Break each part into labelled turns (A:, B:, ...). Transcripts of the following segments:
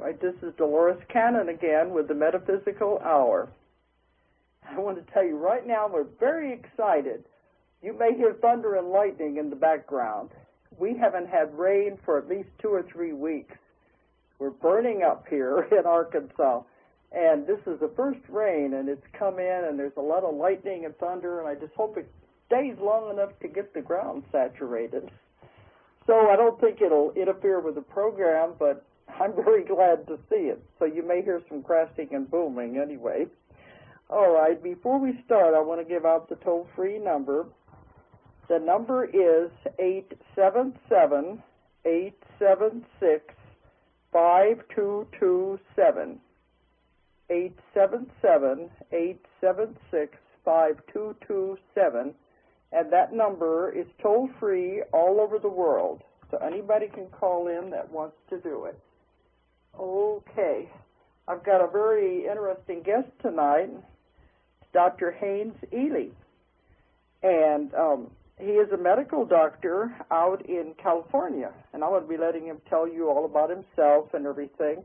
A: Right, this is Dolores Cannon again with the Metaphysical Hour. I want to tell you right now we're very excited. You may hear thunder and lightning in the background. We haven't had rain for at least 2 or 3 weeks. We're burning up here in Arkansas, and this is the first rain, and it's come in, and there's a lot of lightning and thunder, and I just hope it stays long enough to get the ground saturated. So I don't think it'll interfere with the program, but I'm very glad to see it. So you may hear some crashing and booming anyway. All right, before we start, I want to give out the toll-free number. The number is 877-876-5227. 877-876-5227. And that number is toll-free all over the world. So anybody can call in that wants to do it. Okay, I've got a very interesting guest tonight, Dr. Haynes Ely, and he is a medical doctor out in California, and I'm going to be letting him tell you all about himself and everything,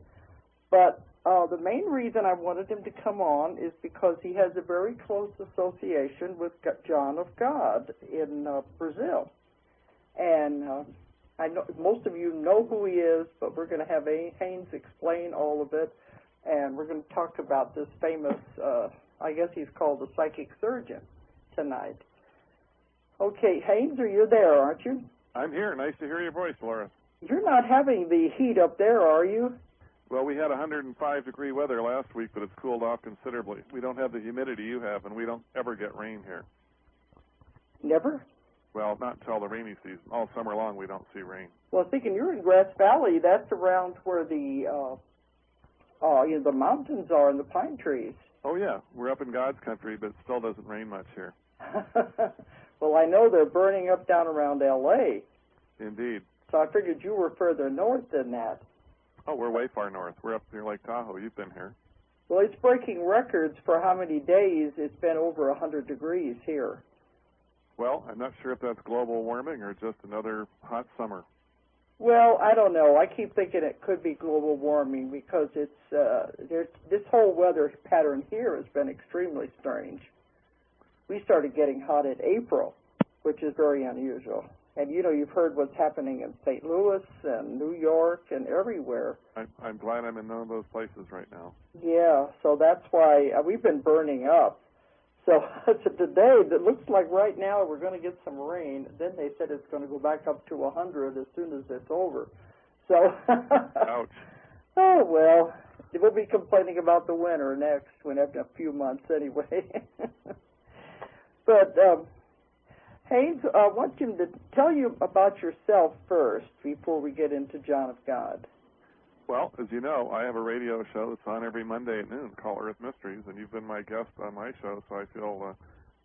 A: but the main reason I wanted him to come on is because he has a very close association with John of God in Brazil, and I know most of you know who he is, but we're going to have Haynes explain all of it, and we're going to talk about this famous, I guess he's called the psychic surgeon tonight. Okay, Haynes, are you there, aren't you?
B: I'm here. Nice to hear your voice, Laura.
A: You're not having the heat up there, are you?
B: Well, we had 105-degree weather last week, but it's cooled off considerably. We don't have the humidity you have, and we don't ever get rain here.
A: Never?
B: Well, not until the rainy season. All summer long, we don't see rain.
A: Well, thinking you're in Grass Valley, that's around where the mountains are and the pine trees.
B: Oh, yeah. We're up in God's country, but it still doesn't rain much here.
A: Well, I know they're burning up down around L.A.
B: Indeed.
A: So I figured you were further north than that.
B: Oh, we're way far north. We're up near Lake Tahoe. You've been here.
A: Well, it's breaking records for how many days it's been over 100 degrees here.
B: Well, I'm not sure if that's global warming or just another hot summer.
A: Well, I don't know. I keep thinking it could be global warming because it's this whole weather pattern here has been extremely strange. We started getting hot in April, which is very unusual. And, you know, you've heard what's happening in St. Louis and New York and everywhere.
B: I'm glad I'm in none of those places right now.
A: Yeah, so that's why we've been burning up. So today, it looks like right now we're going to get some rain. Then they said it's going to go back up to 100 as soon as it's over. So,
B: ouch.
A: Oh, well, we'll be complaining about the winter next, after a few months anyway. But, Haynes, I want you to tell you about yourself first before we get into John of God.
B: Well, as you know, I have a radio show that's on every Monday at noon called Earth Mysteries, and you've been my guest on my show, so I feel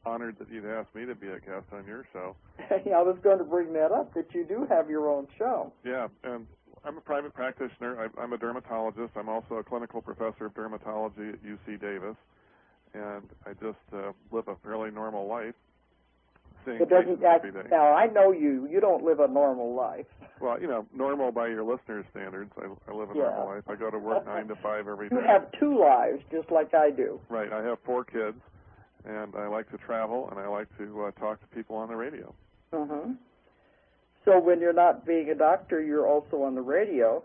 B: honored that you'd asked me to be a guest on your show.
A: Yeah, I was going to bring that up, that you do have your own show.
B: Yeah, and I'm a private practitioner. I'm a dermatologist. I'm also a clinical professor of dermatology at UC Davis, and I just live a fairly normal life.
A: It doesn't
B: every day.
A: Now, I know you. You don't live a normal life.
B: Well, you know, normal by your listeners' standards. I live a normal life. I go to work 9 to 5 every day.
A: You have 2 lives, just like I do.
B: Right. I have 4 kids, and I like to travel, and I like to talk to people on the radio.
A: Mm-hmm. So when you're not being a doctor, you're also on the radio.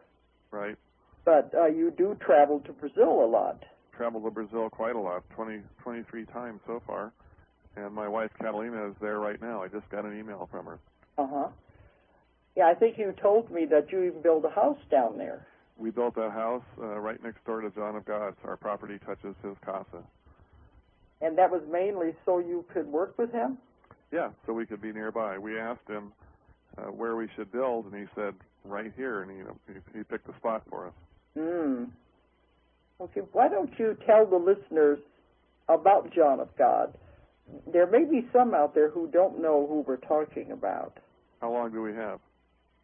B: Right.
A: But you do travel to Brazil a lot.
B: Travel to Brazil quite a lot, 23 times so far. And my wife, Catalina, is there right now. I just got an email from her.
A: Uh-huh. Yeah, I think you told me that you even built a house down there.
B: We built a house right next door to John of God. So our property touches his Casa.
A: And that was mainly so you could work with him?
B: Yeah, so we could be nearby. We asked him where we should build, and he said right here, and he picked a spot for us.
A: Okay, why don't you tell the listeners about John of God? There may be some out there who don't know who we're talking about.
B: How long do we have?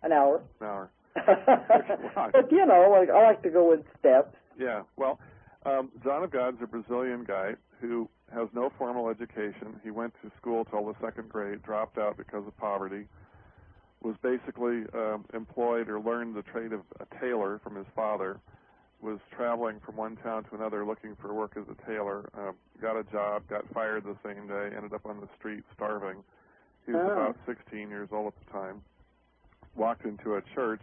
A: An hour.
B: An hour.
A: But, you know, I like to go in steps.
B: Yeah, well, John of God's a Brazilian guy who has no formal education. He went to school till the 2nd grade, dropped out because of poverty, was basically employed or learned the trade of a tailor from his father, was traveling from one town to another looking for work as a tailor, got a job, got fired the same day, ended up on the street starving. He was about 16 years old at the time. Walked into a church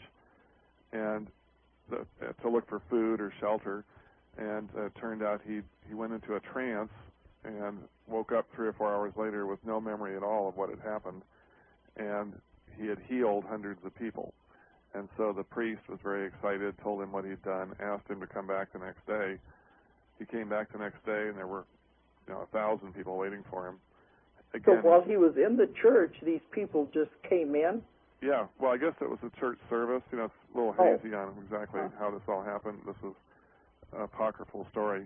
B: and to look for food or shelter, and it turned out he went into a trance and woke up 3 or 4 hours later with no memory at all of what had happened, and he had healed hundreds of people. And so the priest was very excited, told him what he'd done, asked him to come back the next day. He came back the next day, and there were 1,000 people waiting for him. Again,
A: so while he was in the church, these people just came in?
B: Yeah, well, I guess it was a church service. It's a little hazy on exactly how this all happened. This is an apocryphal story.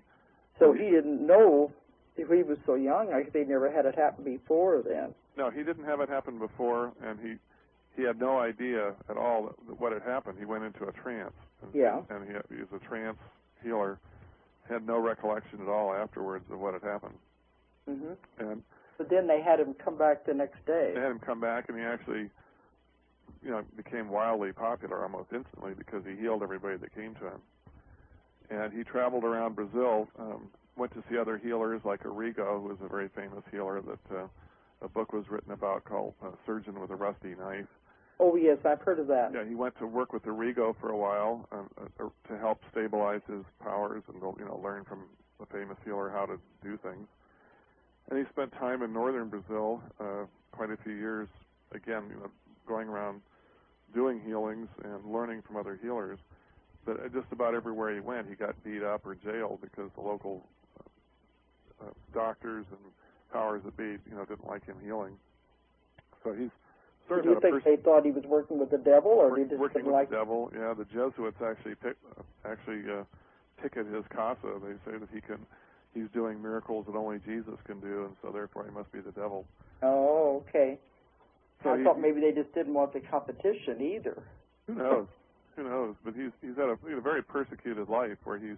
A: So he didn't know, if he was so young, they never had it happen before then.
B: No, he didn't have it happen before, and he had no idea at all what had happened. He went into a trance, and he was a trance healer, had no recollection at all afterwards of what had happened. And
A: but then they had him come back the next day.
B: They had him come back, and he actually became wildly popular almost instantly because he healed everybody that came to him. And he traveled around Brazil, went to see other healers like Arrigo, who was a very famous healer that a book was written about called Surgeon with a Rusty Knife.
A: Oh, yes, I've heard of that.
B: Yeah, he went to work with Arrigo for a while to help stabilize his powers and learn from the famous healer how to do things. And he spent time in northern Brazil, quite a few years, again, going around doing healings and learning from other healers. But just about everywhere he went, he got beat up or jailed because the local doctors and powers that be, didn't like him healing. So he's sort of.
A: Do you think they thought he was working with the devil, or they just
B: working
A: didn't
B: with the devil? Yeah, the Jesuits actually ticket his Casa. They say that he's doing miracles that only Jesus can do, and so therefore he must be the devil.
A: Oh, okay.
B: So
A: I thought maybe they just didn't want the competition either.
B: Who knows? Who knows? But he's had a very persecuted life where he's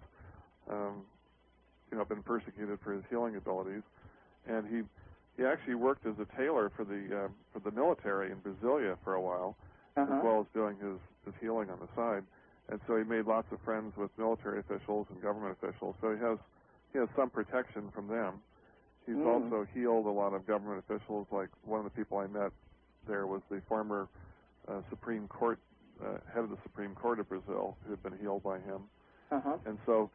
B: been persecuted for his healing abilities, and he actually worked as a tailor for the military in Brasilia for a while, as well as doing his healing on the side. And so he made lots of friends with military officials and government officials. So he has some protection from them. He's also healed a lot of government officials. Like one of the people I met there was the former Supreme Court head of the Supreme Court of Brazil, who had been healed by him. And so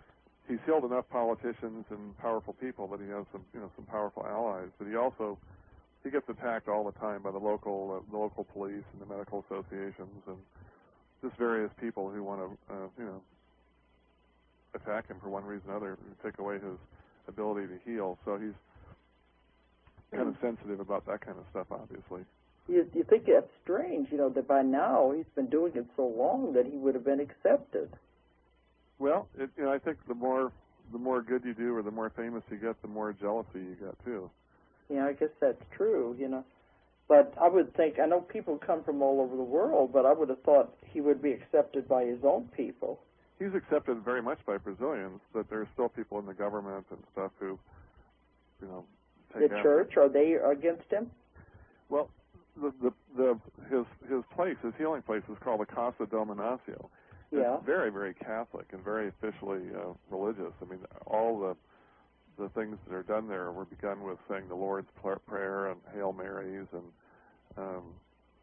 B: he's healed enough politicians and powerful people that he has some powerful allies. But he gets attacked all the time by the local police and the medical associations and just various people who want to attack him for one reason or another and take away his ability to heal. So he's kind of sensitive about that kind of stuff, obviously.
A: You think that's strange, that by now he's been doing it so long that he would have been accepted.
B: Well, I think the more good you do or the more famous you get, the more jealousy you get, too.
A: Yeah, I guess that's true, But I would think, I know people come from all over the world, but I would have thought he would be accepted by his own people.
B: He's accepted very much by Brazilians, but there's still people in the government and stuff who, take
A: the church, are they against him?
B: Well, his place, his healing place, is called the Casa Dominacio. It's very, very Catholic and very officially religious. I mean, all the things that are done there were begun with saying the Lord's Prayer and Hail Marys, and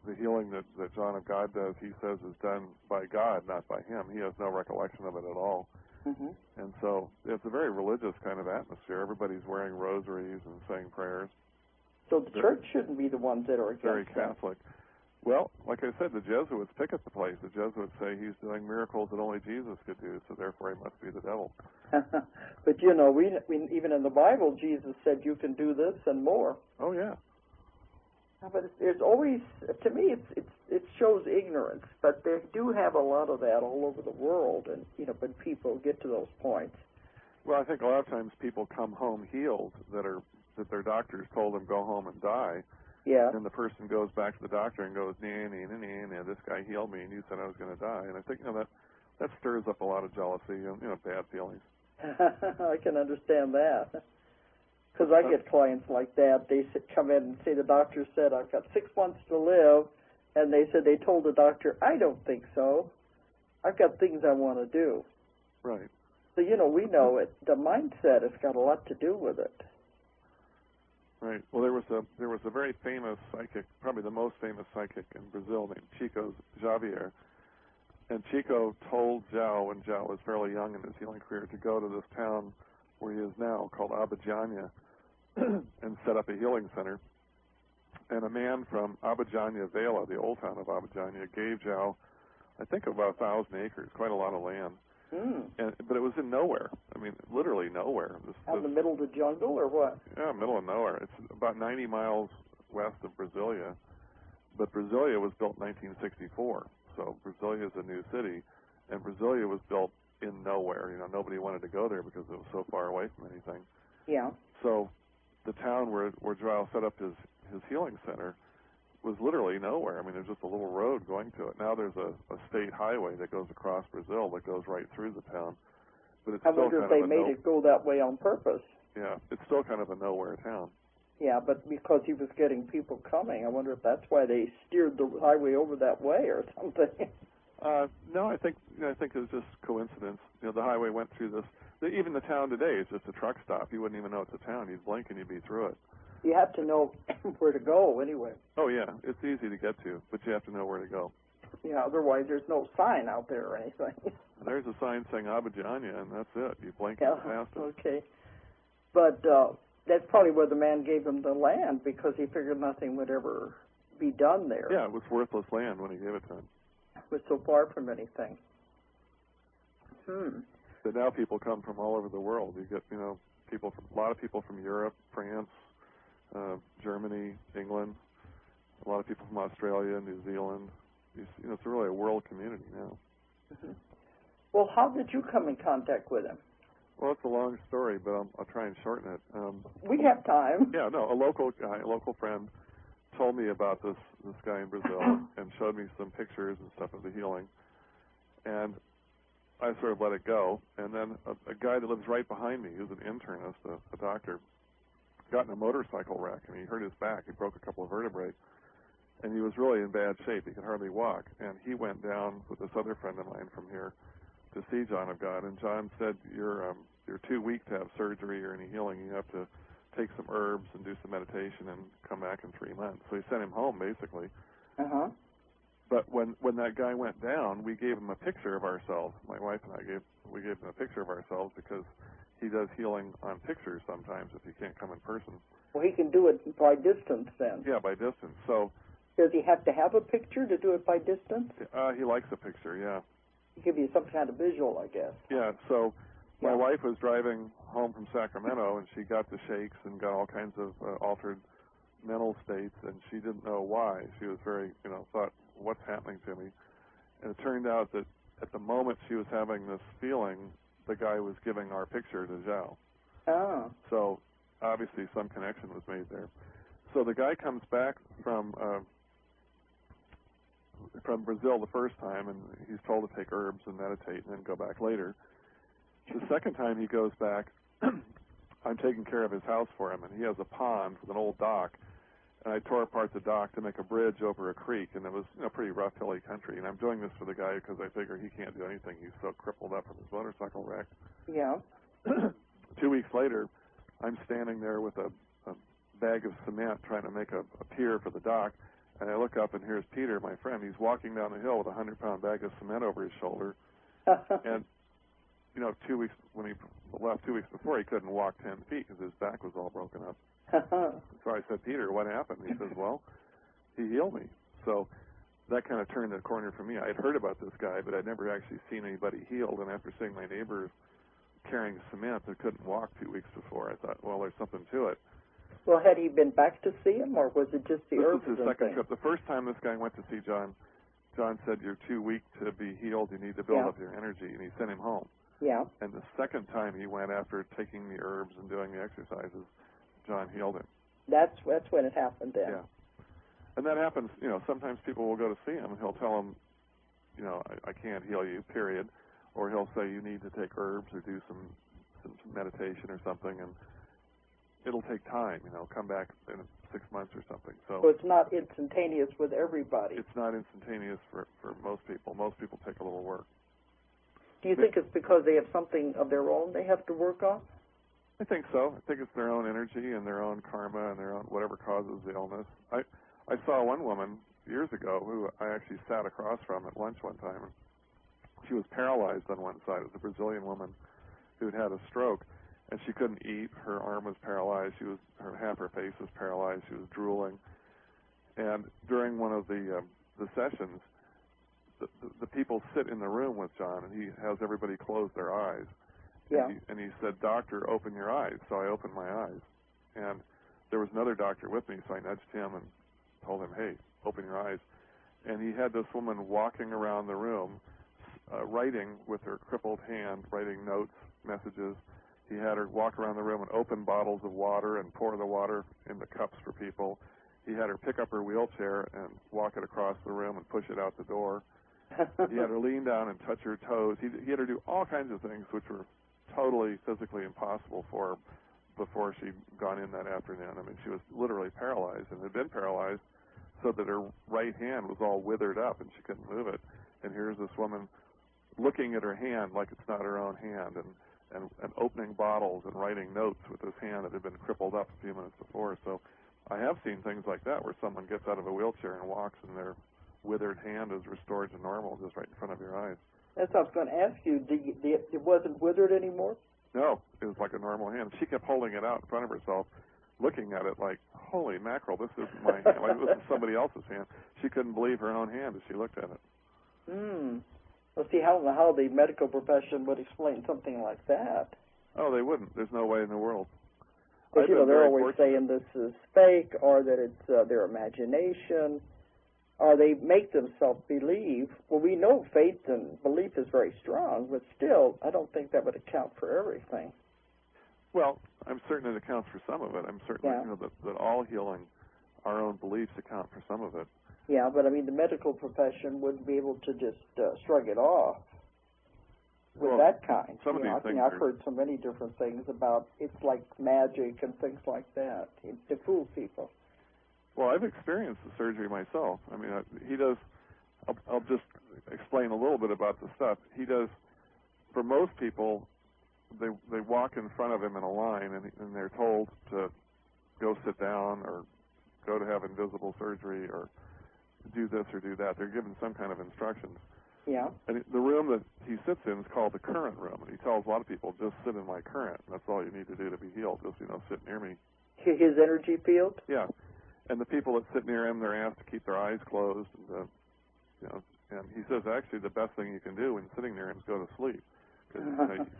B: the healing that John of God does, he says, is done by God, not by him. He has no recollection of it at all. And so it's a very religious kind of atmosphere. Everybody's wearing rosaries and saying prayers.
A: So the church shouldn't be the ones that are against
B: very Catholic. Well, like I said, the Jesuits pick at the place. The Jesuits say he's doing miracles that only Jesus could do, so therefore he must be the devil.
A: But we even in the Bible, Jesus said you can do this and more.
B: Oh yeah.
A: But there's always, to me, it shows ignorance. But they do have a lot of that all over the world, and when people get to those points.
B: Well, I think a lot of times people come home healed that their doctors told them go home and die.
A: Yeah.
B: And the person goes back to the doctor and goes, nah, this guy healed me, and you said I was going to die. And I think that stirs up a lot of jealousy, bad feelings.
A: I can understand that. Because I get clients like that. They come in and say the doctor said I've got 6 months to live, and they said they told the doctor, I don't think so. I've got things I want to do.
B: Right.
A: So, you know, we know it. The mindset has got a lot to do with it.
B: Right. Well, there was a very famous psychic, probably the most famous psychic in Brazil, named Chico Xavier. And Chico told João, when João was fairly young in his healing career, to go to this town where he is now, called Abadiânia, and set up a healing center. And a man from Abadiânia Vela, the old town of Abadiânia, gave João, I think, about 1,000 acres, quite a lot of land. But it was in nowhere. I mean, literally nowhere.
A: Out in the middle of the jungle, or what?
B: Yeah, middle of nowhere. It's about 90 miles west of Brasilia. But Brasilia was built in 1964. So Brasilia is a new city. And Brasilia was built in nowhere. You know, nobody wanted to go there because it was so far away from anything.
A: Yeah.
B: So the town where João set up his healing center was literally nowhere. I mean, there's just a little road going to it. Now there's a state highway that goes across Brazil that goes right through the town. But it's
A: I
B: still
A: wonder
B: kind
A: if
B: of
A: they made it go that way on purpose.
B: Yeah, it's still kind of a nowhere town.
A: Yeah, but because he was getting people coming, I wonder if that's why they steered the highway over that way or something.
B: No, I think it was just coincidence. You know, the highway went through this. Even the town today is just a truck stop. You wouldn't even know it's a town. You'd blink and you'd be through it.
A: You have to know where to go anyway.
B: Oh, yeah. It's easy to get to, but you have to know where to go.
A: Yeah, otherwise there's no sign out there or anything.
B: There's a sign saying Abadiânia, and that's it. You blink
A: Yeah,
B: and past it.
A: okay. But that's probably where the man gave him the land, because he figured nothing would ever be done there.
B: Yeah, it was worthless land when he gave it to him.
A: It was so far from anything.
B: But now people come from all over the world. You get, a lot of people from Europe, France, Germany, England, a lot of people from Australia, New Zealand. It's really a world community now.
A: Well, how did you come in contact with him?
B: Well, it's a long story, but I'll try and shorten it.
A: We have time.
B: Yeah, no, a local friend told me about this guy in Brazil and showed me some pictures and stuff of the healing. And I sort of let it go. And then a guy that lives right behind me, who's an internist, a doctor, got in a motorcycle wreck, and he hurt his back. He broke a couple of vertebrae. And he was really in bad shape. He could hardly walk. And he went down with this other friend of mine from here to see John of God. And John said, you're too weak to have surgery or any healing. You have to take some herbs and do some meditation and come back in 3 months. So he sent him home, basically. But when that guy went down, we gave him a picture of ourselves. My wife and I gave him a picture of ourselves, because he does healing on pictures sometimes if he can't come in person.
A: Well, he can do it by distance then.
B: Yeah, by distance. So
A: does he have to have a picture to do it by distance?
B: He likes a picture, yeah.
A: Give you some kind of visual, I guess.
B: Yeah, so my wife was driving home from Sacramento, and she got the shakes and got all kinds of altered mental states, and she didn't know why. She was very, thought, what's happening to me? And it turned out that at the moment she was having this feeling, the guy was giving our picture to João.
A: Oh.
B: So obviously some connection was made there. So the guy comes back from Brazil the first time, and he's told to take herbs and meditate and then go back later. The second time he goes back, I'm taking care of his house for him, and he has a pond with an old dock, and I tore apart the dock to make a bridge over a creek, and it was pretty rough, hilly country. And I'm doing this for the guy because I figure he can't do anything. He's so crippled up from his motorcycle wreck.
A: Yeah.
B: 2 weeks later, I'm standing there with a bag of cement trying to make a pier for the dock, and I look up, and here's Peter, my friend. He's walking down the hill with a 100-pound bag of cement over his shoulder. And 2 weeks when he left 2 weeks before, he couldn't walk 10 feet because his back was all broken up. So I said, Peter, what happened? He says, well, he healed me. So that kind of turned the corner for me. I had heard about this guy, but I'd never actually seen anybody healed. And after seeing my neighbors carrying cement that couldn't walk 2 weeks before, I thought, well, there's something to it.
A: Well, had he been back to see him, or was it just the herbs?
B: This was his second trip. The first time this guy went to see John, John said, you're too weak to be healed. You need to build up your energy. And he sent him home.
A: Yeah.
B: And the second time he went, after taking the herbs and doing the exercises, John healed him.
A: That's when it happened then.
B: Yeah. And that happens, sometimes people will go to see him, and he'll tell them, I can't heal you, period. Or he'll say, you need to take herbs or do some meditation or something, and it'll take time, come back in 6 months or something. So
A: it's not instantaneous with everybody.
B: It's not instantaneous for most people. Most people take a little work.
A: Do you think it's because they have something of their own they have to work on?
B: I think so. I think it's their own energy and their own karma and their own whatever causes the illness. I saw one woman years ago who I actually sat across from at lunch one time, and she was paralyzed on one side. It was a Brazilian woman who'd had a stroke, and she couldn't eat. Her arm was paralyzed. Half her face was paralyzed. She was drooling. And during one of the sessions, the people sit in the room with John, and he has everybody close their eyes.
A: Yeah.
B: And he said, "Doctor, open your eyes." So I opened my eyes. And there was another doctor with me, so I nudged him and told him, "Hey, open your eyes." And he had this woman walking around the room, writing with her crippled hand, writing notes, messages. He had her walk around the room and open bottles of water and pour the water into cups for people. He had her pick up her wheelchair and walk it across the room and push it out the door. He had her lean down and touch her toes. He had her do all kinds of things which were totally physically impossible for her before she'd gone in that afternoon. I mean, she was literally paralyzed and had been paralyzed so that her right hand was all withered up and she couldn't move it. And here's this woman looking at her hand like it's not her own hand and opening bottles and writing notes with this hand that had been crippled up a few minutes before. So I have seen things like that where someone gets out of a wheelchair and walks and their withered hand is restored to normal just right in front of your eyes.
A: That's what I was going to ask you. It wasn't withered anymore?
B: No, it was like a normal hand. She kept holding it out in front of herself, looking at it like, holy mackerel, this isn't my hand. Like, this is somebody else's hand. She couldn't believe her own hand as she looked at it.
A: Well, see, how the medical profession would explain something like that.
B: Oh, they wouldn't. There's no way in the world.
A: But, they're always saying this is fake or that it's their imagination, or they make themselves believe. Well, we know faith and belief is very strong, but still, I don't think that would account for everything.
B: Well, I'm certain it accounts for some of it. I'm certain that all healing, our own beliefs account for some of it.
A: Yeah, but I mean, the medical profession wouldn't be able to just shrug it off with that kind.
B: Some of these things
A: I've heard so many different things about it's like magic and things like that to fool people.
B: Well, I've experienced the surgery myself. I mean, he does. I'll just explain a little bit about the stuff he does. For most people, they walk in front of him in a line, and they're told to go sit down or go to have invisible surgery or do this or do that. They're given some kind of instructions.
A: Yeah.
B: And the room that he sits in is called the current room, and he tells a lot of people, just sit in my current. That's all you need to do to be healed. Just sit near me.
A: His energy field.
B: Yeah. And the people that sit near him, they're asked to keep their eyes closed, and he says actually the best thing you can do when sitting near him is go to sleep, because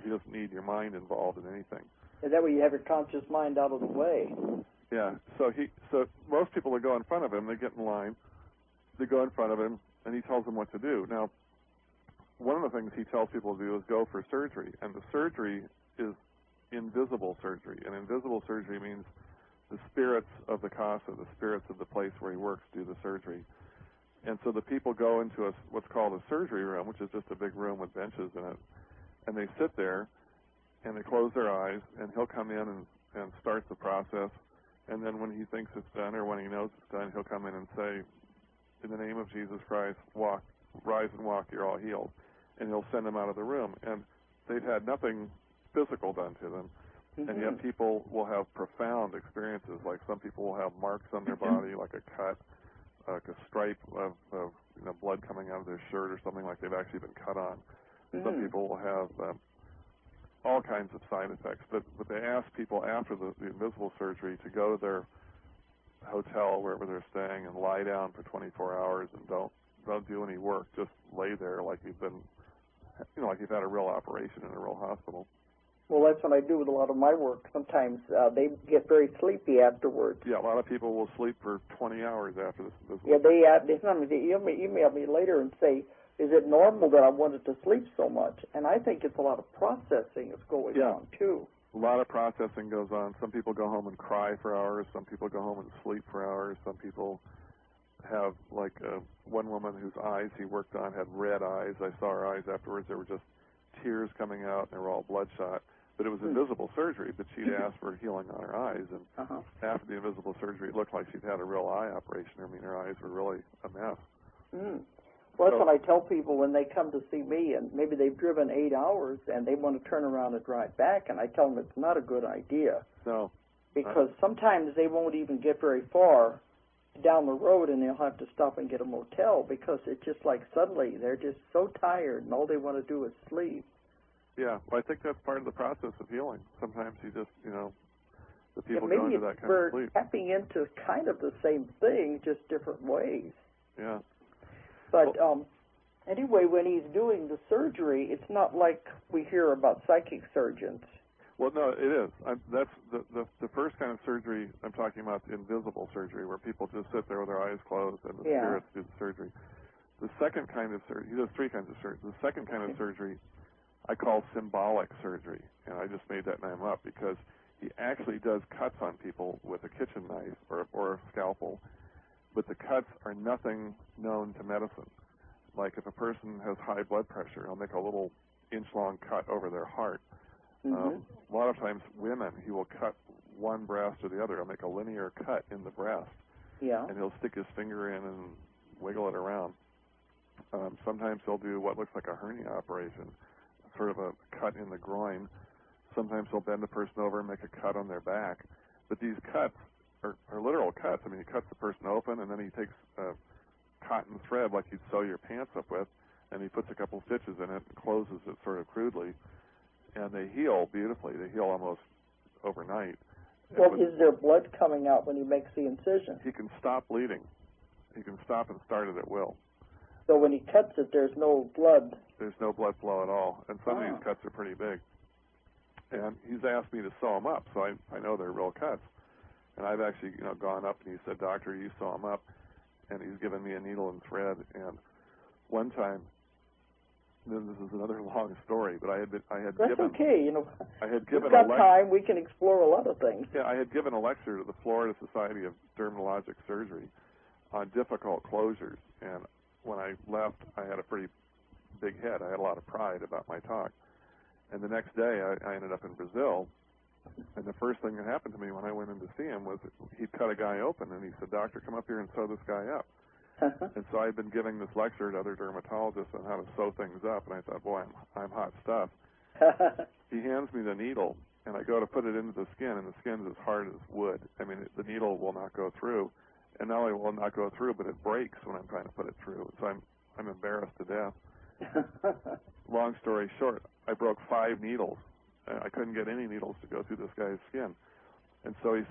B: he doesn't need your mind involved in anything.
A: And that way you have your conscious mind out of the way.
B: Yeah. So most people that go in front of him, they get in line, they go in front of him, and he tells them what to do. Now, one of the things he tells people to do is go for surgery, and the surgery is invisible surgery, and invisible surgery means the spirits of the Casa, the spirits of the place where he works, do the surgery. And so the people go into what's called a surgery room, which is just a big room with benches in it, and they sit there, and they close their eyes, and he'll come in and start the process, and then when he thinks it's done or when he knows it's done, he'll come in and say, in the name of Jesus Christ, rise and walk, you're all healed. And he'll send them out of the room. And they've had nothing physical done to them. Mm-hmm. And yet people will have profound experiences. Like some people will have marks on their body, like a cut, like a stripe of blood coming out of their shirt or something like they've actually been cut on. Mm-hmm. Some people will have all kinds of side effects. But they ask people after the invisible surgery to go to their hotel, wherever they're staying, and lie down for 24 hours and don't do any work. Just lay there like you've been, like you've had a real operation in a real hospital.
A: Well, that's what I do with a lot of my work. Sometimes they get very sleepy afterwards.
B: Yeah, a lot of people will sleep for 20 hours after this.
A: Yeah, they email me later and say, is it normal that I wanted to sleep so much? And I think it's a lot of processing that's going on, too.
B: A lot of processing goes on. Some people go home and cry for hours. Some people go home and sleep for hours. Some people have, like one woman whose eyes he worked on had red eyes. I saw her eyes afterwards. There were just tears coming out, and they were all bloodshot. But it was invisible surgery, but she'd asked for healing on her eyes. And after the invisible surgery, it looked like she'd had a real eye operation. I mean, her eyes were really a mess.
A: Well, that's what I tell people when they come to see me, and maybe they've driven 8 hours and they want to turn around and drive back, and I tell them it's not a good idea.
B: No.
A: Because sometimes they won't even get very far down the road, and they'll have to stop and get a motel because it's just like suddenly they're just so tired and all they want to do is sleep.
B: Yeah, well, I think that's part of the process of healing. Sometimes you just, the people go into that kind of sleep.
A: Maybe we're tapping into kind of the same thing, just different ways.
B: Yeah.
A: But anyway, when he's doing the surgery, it's not like we hear about psychic surgeons.
B: Well, no, it is. That's the first kind of surgery I'm talking about, the invisible surgery, where people just sit there with their eyes closed and the spirits do the surgery. The second kind of surgery, he does 3 kinds of surgery. The second kind of surgery I call symbolic surgery, and I just made that name up because he actually does cuts on people with a kitchen knife or a scalpel, but the cuts are nothing known to medicine. Like if a person has high blood pressure, he'll make a little inch-long cut over their heart. A lot of times women, he will cut one breast or the other. He'll make a linear cut in the breast, and he'll stick his finger in and wiggle it around. Sometimes he'll do what looks like a hernia operation, sort of a cut in the groin. Sometimes he'll bend the person over and make a cut on their back. But these cuts are literal cuts. I mean, he cuts the person open, and then he takes a cotton thread like you'd sew your pants up with, and he puts a couple stitches in it and closes it sort of crudely. And they heal beautifully. They heal almost overnight.
A: Well, is there blood coming out when he makes the incision?
B: He can stop bleeding. He can stop and start it at will.
A: So when he cuts it, there's no blood?
B: There's no blood flow at all. And some of these cuts are pretty big. And he's asked me to sew them up, so I know they're real cuts. And I've actually gone up and he said, "Doctor, you sew them up." And he's given me a needle and thread. And one time, this is another long story, but I had
A: That's
B: given...
A: okay,
B: I had given
A: we've got time, we can explore a lot of things.
B: Yeah, I had given a lecture to the Florida Society of Dermatologic Surgery on difficult closures, and when I left, I had a pretty big head. I had a lot of pride about my talk. And the next day, I ended up in Brazil, and the first thing that happened to me when I went in to see him was he'd cut a guy open, and he said, "Doctor, come up here and sew this guy up." And so I've been giving this lecture to other dermatologists on how to sew things up, and I thought, boy, I'm hot stuff. He hands me the needle, and I go to put it into the skin, and the skin's as hard as wood. I mean, the needle will not go through, and not only will it not go through, but it breaks when I'm trying to put it through. So I'm embarrassed to death. Long story short, I broke 5 needles. I couldn't get any needles to go through this guy's skin, and so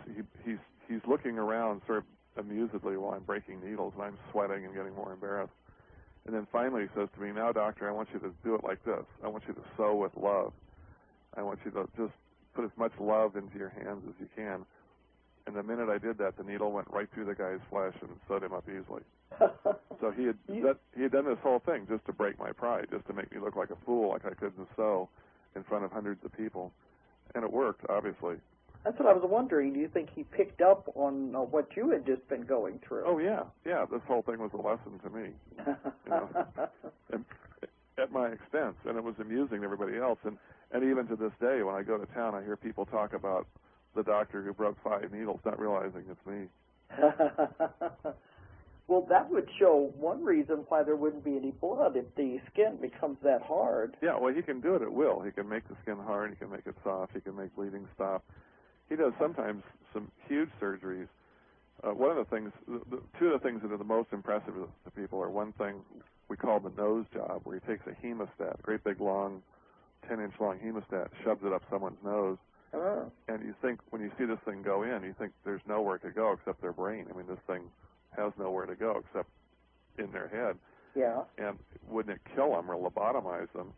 B: he's looking around sort of amusedly while I'm breaking needles, and I'm sweating and getting more embarrassed. And then finally he says to me, "Now, doctor, I want you to do it like this. I want you to sew with love. I want you to just put as much love into your hands as you can." And the minute I did that, the needle went right through the guy's flesh and sewed him up easily. So he had done this whole thing just to break my pride, just to make me look like a fool, like I couldn't sew in front of hundreds of people. And it worked, obviously.
A: That's what I was wondering. Do you think he picked up on what you had just been going through?
B: Oh, yeah. Yeah, this whole thing was a lesson to me, and at my expense, and it was amusing to everybody else. And even to this day, when I go to town, I hear people talk about the doctor who broke 5 needles, not realizing it's me.
A: Well, that would show one reason why there wouldn't be any blood if the skin becomes that hard.
B: Yeah, well, he can do it at will. He can make the skin hard. He can make it soft. He can make bleeding stop. He does sometimes some huge surgeries. One of the things, 2 of the things that are the most impressive to people are one thing we call the nose job, where he takes a hemostat, a great big long, 10-inch long hemostat, shoves it up someone's nose.
A: Oh.
B: And you think, when you see this thing go in, you think there's nowhere to go except their brain. I mean, this thing has nowhere to go except in their head.
A: Yeah.
B: And wouldn't it kill them or lobotomize them?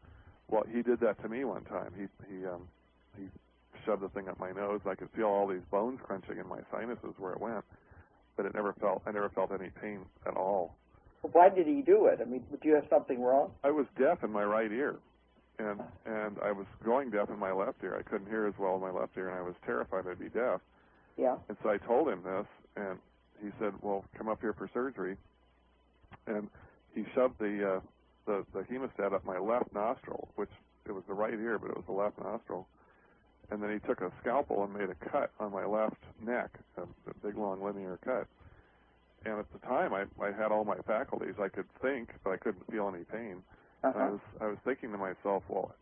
B: Well, he did that to me one time. He shoved the thing up my nose. I could feel all these bones crunching in my sinuses where it went, but I never felt any pain at all.
A: Well, why did he do it? I mean, did you have something wrong?
B: I was deaf in my right ear, and I was going deaf in my left ear. I couldn't hear as well in my left ear, and I was terrified I'd be deaf.
A: Yeah.
B: And so I told him this, and he said, "Well, come up here for surgery." And he shoved the hemostat up my left nostril, which it was the right ear, but it was the left nostril. And then he took a scalpel and made a cut on my left neck, a big, long, linear cut. And at the time, I had all my faculties. I could think, but I couldn't feel any pain. I was thinking to myself, well,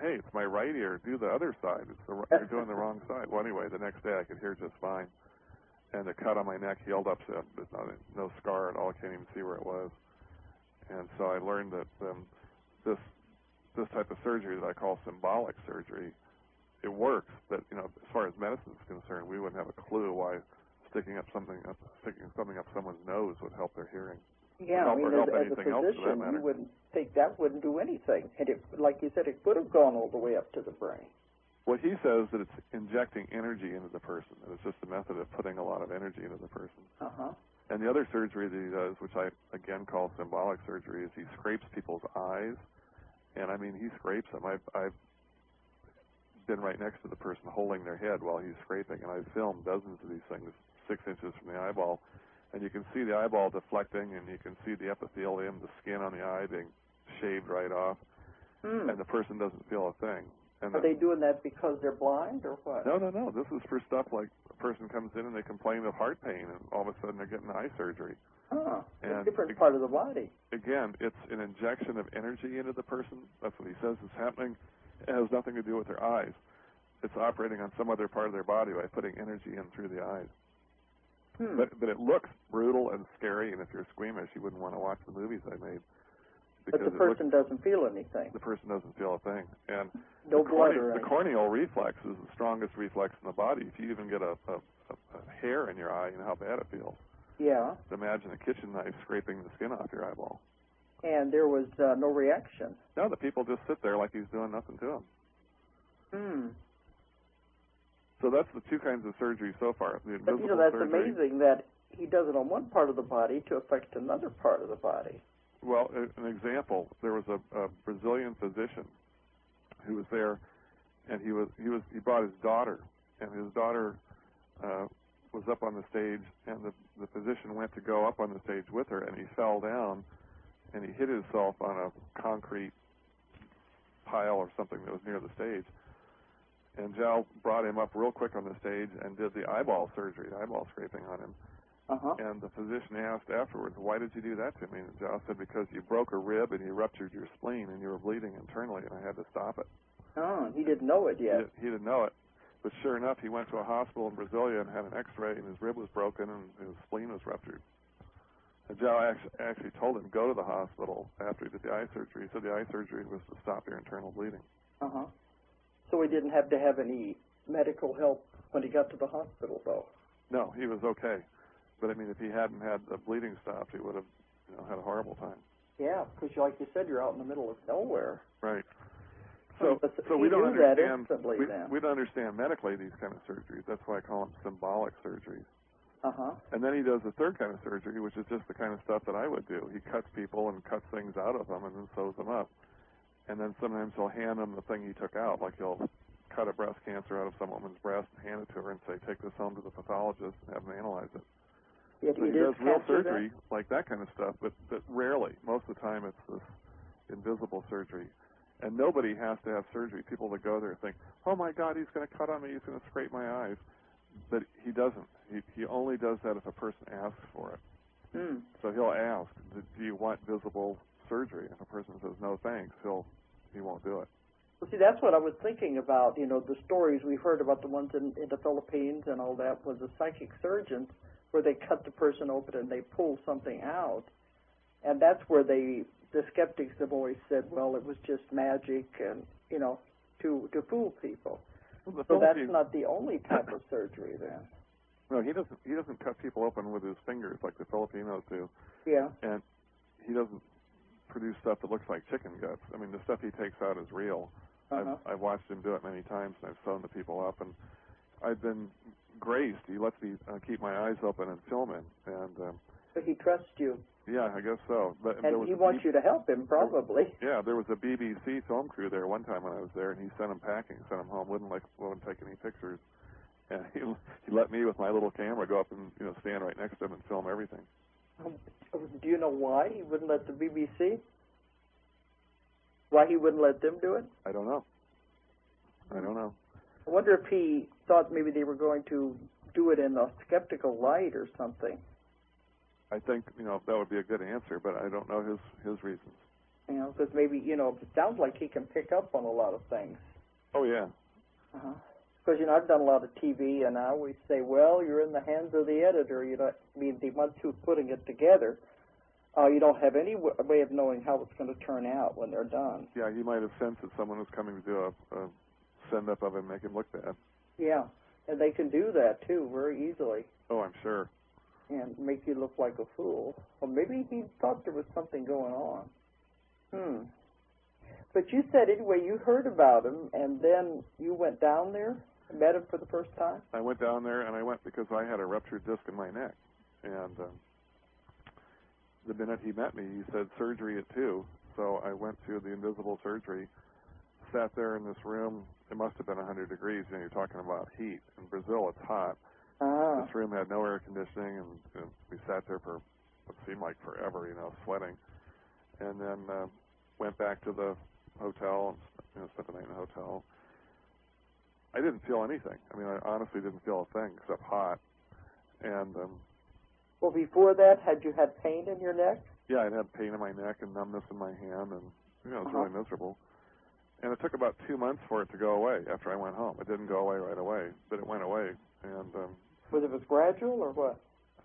B: hey, it's my right ear. Do the other side. You're doing the wrong side. Well, anyway, the next day I could hear just fine. And the cut on my neck healed up, so there's no scar at all. I can't even see where it was. And so I learned that this type of surgery that I call symbolic surgery, it works. But as far as medicine is concerned, we wouldn't have a clue why sticking something up someone's nose would help their hearing.
A: Yeah, I mean, as a physician, you wouldn't think that wouldn't do anything. And like you said, it could have gone all the way up to the brain.
B: Well, he says that it's injecting energy into the person. That it's just a method of putting a lot of energy into the person. And the other surgery that he does, which I, again, call symbolic surgery, is he scrapes people's eyes. And, I mean, he scrapes them. I've been right next to the person holding their head while he's scraping, and I've filmed dozens of these things 6 inches from the eyeball. And you can see the eyeball deflecting, and you can see the epithelium, the skin on the eye being shaved right off. And the person doesn't feel a thing. And
A: are they doing that because they're blind or what?
B: No. This is for stuff like a person comes in and they complain of heart pain, and all of a sudden they're getting eye surgery.
A: And a different part of the body.
B: Again, it's an injection of energy into the person. That's what he says is happening. It has nothing to do with their eyes. It's operating on some other part of their body by putting energy in through the eyes. But it looks brutal and scary, and if you're squeamish, you wouldn't want to watch the movies I made.
A: But the person doesn't feel anything.
B: The person doesn't feel a thing. And
A: no blood or anything.
B: The corneal reflex is the strongest reflex in the body. If you even get a hair in your eye, you know how bad it feels.
A: Yeah.
B: Imagine a kitchen knife scraping the skin off your eyeball.
A: And there was no reaction.
B: No, the people just sit there like he's doing nothing to them. So that's the two kinds of surgery so far. The invisible
A: that's
B: surgery.
A: Amazing that he does it on one part of the body to affect another part of the body.
B: Well, an example, there was a Brazilian physician who was there, and he brought his daughter, and his daughter was up on the stage, and the physician went to go up on the stage with her, and he fell down, and he hit himself on a concrete pile or something that was near the stage. And Jal brought him up real quick on the stage and did the eyeball surgery, the eyeball scraping on him. And the physician asked afterwards, why did you do that to me? And Jal said, because you broke a rib and you ruptured your spleen and you were bleeding internally, and I had to stop it.
A: He didn't know it yet.
B: He didn't know it. But sure enough, he went to a hospital in Brasilia and had an x-ray, and his rib was broken and his spleen was ruptured. And Jal actually told him, go to the hospital after he did the eye surgery. He said the eye surgery was to stop your internal bleeding.
A: So he didn't have to have any medical help when he got to the hospital, though?
B: No, he was okay. But, I mean, if he hadn't had the bleeding stopped, he would have had a horrible time.
A: Yeah, because like you said, you're out in the middle of nowhere.
B: Right. So we don't understand. We don't understand medically these kind of surgeries. That's why I call them symbolic surgeries. And then he does the third kind of surgery, which is just the kind of stuff that I would do. He cuts people and cuts things out of them and then sews them up. And then sometimes he'll hand them the thing he took out, like he'll cut a breast cancer out of some woman's breast and hand it to her and say, take this home to the pathologist and have him analyze it. So he does real surgery, like that kind of stuff, but rarely. Most of the time it's this invisible surgery. And nobody has to have surgery. People that go there think, oh, my God, he's going to cut on me, he's going to scrape my eyes. But he doesn't. He only does that if a person asks for it. So he'll ask, do you want visible surgery? If a person says, no, thanks, he won't do it.
A: Well, see, that's what I was thinking about. The stories we've heard about, the ones in the Philippines and all that, was the psychic surgeons where they cut the person open and they pull something out. And that's where the skeptics have always said, well, it was just magic and, to fool people. Well, so that's not the only type of surgery then.
B: No, he doesn't cut people open with his fingers like the Filipinos do.
A: Yeah.
B: And he doesn't produce stuff that looks like chicken guts. I mean, the stuff he takes out is real. I've watched him do it many times, and I've sewn the people up, and I've been graced. He lets me keep my eyes open and film him. And
A: so he trusts you.
B: Yeah, I guess so. But
A: and he wants you to help him, probably.
B: Yeah, there was a BBC film crew there one time when I was there, and he sent them packing, sent them home, wouldn't take any pictures. And he let me with my little camera go up and stand right next to him and film everything.
A: Do you know why he wouldn't let the BBC? Why he wouldn't let them do it?
B: I don't know.
A: I wonder if he thought maybe they were going to do it in a skeptical light or something.
B: I think, that would be a good answer, but I don't know his reasons.
A: Because maybe, it sounds like he can pick up on a lot of things.
B: Oh, yeah.
A: Because, I've done a lot of TV, and I always say, well, you're in the hands of the editor. The ones who's putting it together. You don't have any way of knowing how it's going to turn out when they're done.
B: Yeah, he might have sensed that someone was coming to do a send-up of him, make him look bad.
A: Yeah, and they can do that, too, very easily.
B: Oh, I'm sure.
A: And make you look like a fool. Or maybe he thought there was something going on. But you said, anyway, you heard about him, and then you went down there and met him for the first time?
B: I went down there, and I went because I had a ruptured disc in my neck. And the minute he met me, he said surgery at 2. So I went to the invisible surgery, sat there in this room. It must have been 100 degrees. You're talking about heat. In Brazil, it's hot. This room had no air conditioning, and we sat there for what seemed like forever, sweating. And then went back to the hotel and spent the night in the hotel. I didn't feel anything. I mean, I honestly didn't feel a thing except hot. And
A: well, before that, had you had pain in your neck?
B: Yeah, I'd had pain in my neck and numbness in my hand, and it was really miserable. And it took about 2 months for it to go away after I went home. It didn't go away right away, but it went away. And
A: was it gradual or what?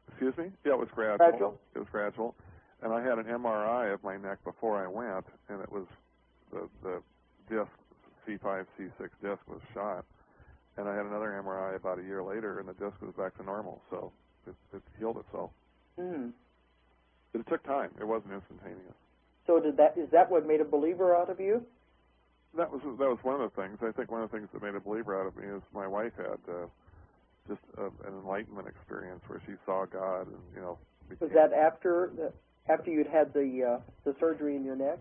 B: Excuse me? Yeah, it was gradual.
A: Gradual?
B: It was gradual. And I had an MRI of my neck before I went, and it was the disc, C5, C6 disc was shot. And I had another MRI about a year later, and the disc was back to normal. So it healed itself. But it took time. It wasn't instantaneous.
A: So is that what made a believer out of you?
B: That was one of the things. I think one of the things that made a believer out of me is my wife had just an enlightenment experience where she saw God, and
A: was that after you'd had the surgery in your neck?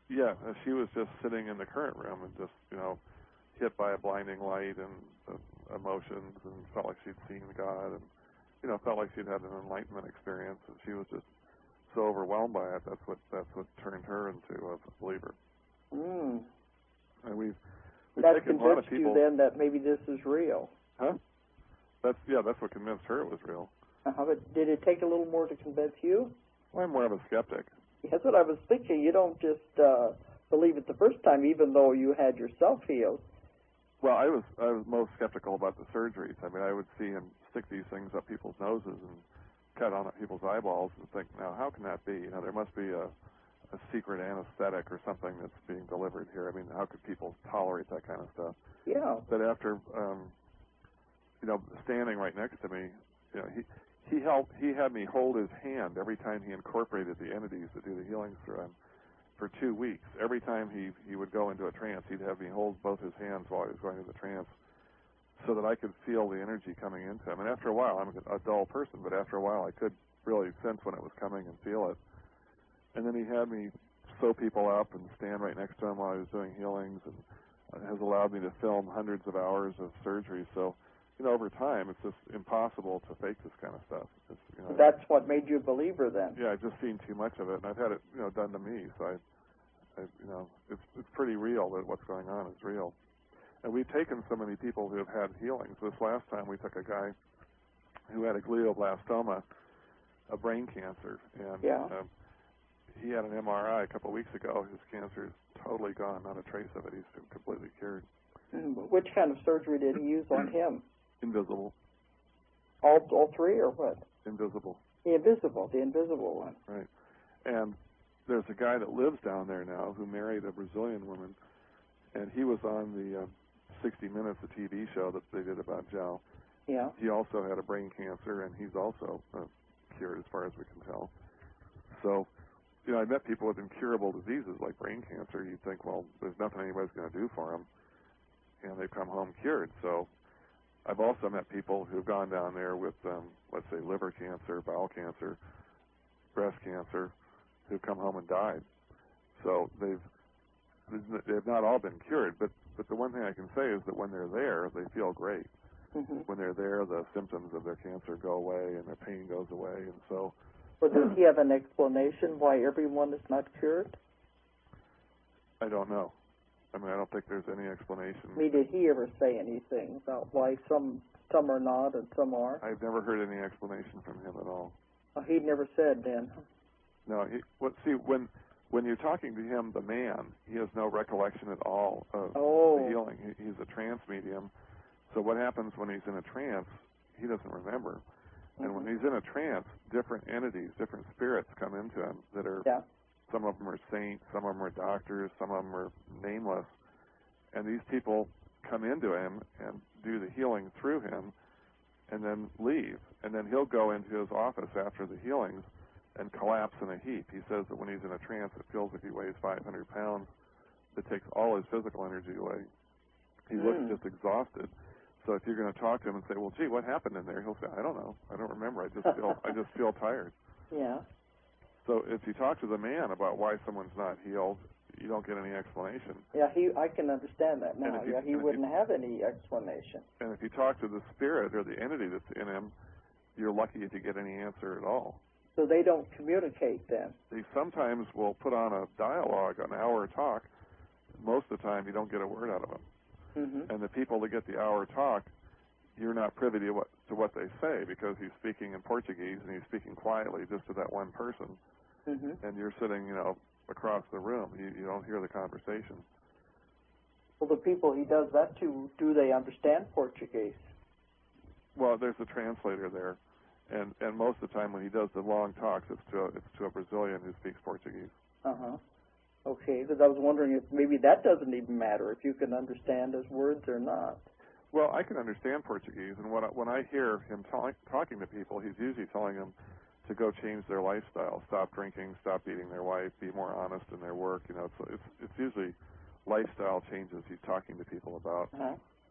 B: Yeah, she was just sitting in the current room and just hit by a blinding light and emotions, and felt like she'd seen God, and felt like she'd had an enlightenment experience, and she was just so overwhelmed by it. That's what turned her into a believer. And we've
A: that
B: taken a lot of
A: convinced
B: people.
A: You then that maybe this is real.
B: Huh? That's what convinced her it was real.
A: But did it take a little more to convince you?
B: Well, I'm more of a skeptic.
A: That's what I was thinking. You don't just believe it the first time, even though you had yourself healed.
B: Well, I was most skeptical about the surgeries. I mean, I would see him stick these things up people's noses and cut on people's eyeballs and think, now, how can that be? There must be a secret anesthetic or something that's being delivered here. I mean, how could people tolerate that kind of stuff?
A: Yeah.
B: But after, standing right next to me, he had me hold his hand every time he incorporated the entities that do the healings through him for 2 weeks. Every time he would go into a trance, he'd have me hold both his hands while he was going into the trance so that I could feel the energy coming into him. And after a while, I'm a dull person, but after a while I could really sense when it was coming and feel it. And then he had me sew people up and stand right next to him while I was doing healings, and has allowed me to film hundreds of hours of surgery. So, over time, it's just impossible to fake this kind of stuff.
A: That's what made you a believer then?
B: Yeah, I've just seen too much of it, and I've had it, done to me. So it's pretty real that what's going on is real. And we've taken so many people who have had healings. This last time we took a guy who had a glioblastoma, a brain cancer, and he had an MRI a couple of weeks ago. His cancer is totally gone, not a trace of it. He's completely cured.
A: Which kind of surgery did he use on him?
B: Invisible.
A: All three, or what?
B: Invisible.
A: The invisible one.
B: Right. And there's a guy that lives down there now who married a Brazilian woman, and he was on the 60 Minutes, the TV show that they did about Joe.
A: Yeah.
B: He also had a brain cancer, and he's also cured as far as we can tell. So, I met people with incurable diseases like brain cancer. You'd think, well, there's nothing anybody's going to do for them, and they've come home cured. So I've also met people who've gone down there with, let's say, liver cancer, bowel cancer, breast cancer, who've come home and died. So they've not all been cured, but the one thing I can say is that when they're there, they feel great. When they're there, the symptoms of their cancer go away and their pain goes away, and so.
A: But does he have an explanation why everyone is not cured?
B: I don't know. I mean, I don't think there's any explanation.
A: Did he ever say anything about why some are not and some are?
B: I've never heard any explanation from him at all.
A: Oh, he never said then.
B: No, when you're talking to him, the man, he has no recollection at all of the healing. He's a trance medium. So what happens when he's in a trance, he doesn't remember. And when he's in a trance, different entities, different spirits come into him that are, some of them are saints, some of them are doctors, some of them are nameless. And these people come into him and do the healing through him and then leave. And then he'll go into his office after the healings and collapse in a heap. He says that when he's in a trance, it feels like he weighs 500 pounds. It takes all his physical energy away. He looks just exhausted. So if you're going to talk to him and say, well, gee, what happened in there? He'll say, I don't know. I don't remember. I just feel tired.
A: Yeah.
B: So if you talk to the man about why someone's not healed, you don't get any explanation.
A: Yeah, I can understand that now. He wouldn't have any explanation.
B: And if you talk to the spirit or the entity that's in him, you're lucky if you get any answer at all.
A: So they don't communicate then?
B: They sometimes will put on a dialogue, an hour talk. Most of the time, you don't get a word out of them. And the people that get the hour talk, you're not privy to what they say, because he's speaking in Portuguese and he's speaking quietly just to that one person. And you're sitting, across the room. You don't hear the conversation.
A: Well, the people he does that to, do they understand Portuguese?
B: Well, there's a translator there, and most of the time when he does the long talks, it's to a Brazilian who speaks Portuguese.
A: Okay, because I was wondering if maybe that doesn't even matter, if you can understand his words or not.
B: Well, I can understand Portuguese, and when I hear him talking to people, he's usually telling them to go change their lifestyle, stop drinking, stop beating their wife, be more honest in their work. It's usually lifestyle changes he's talking to people about.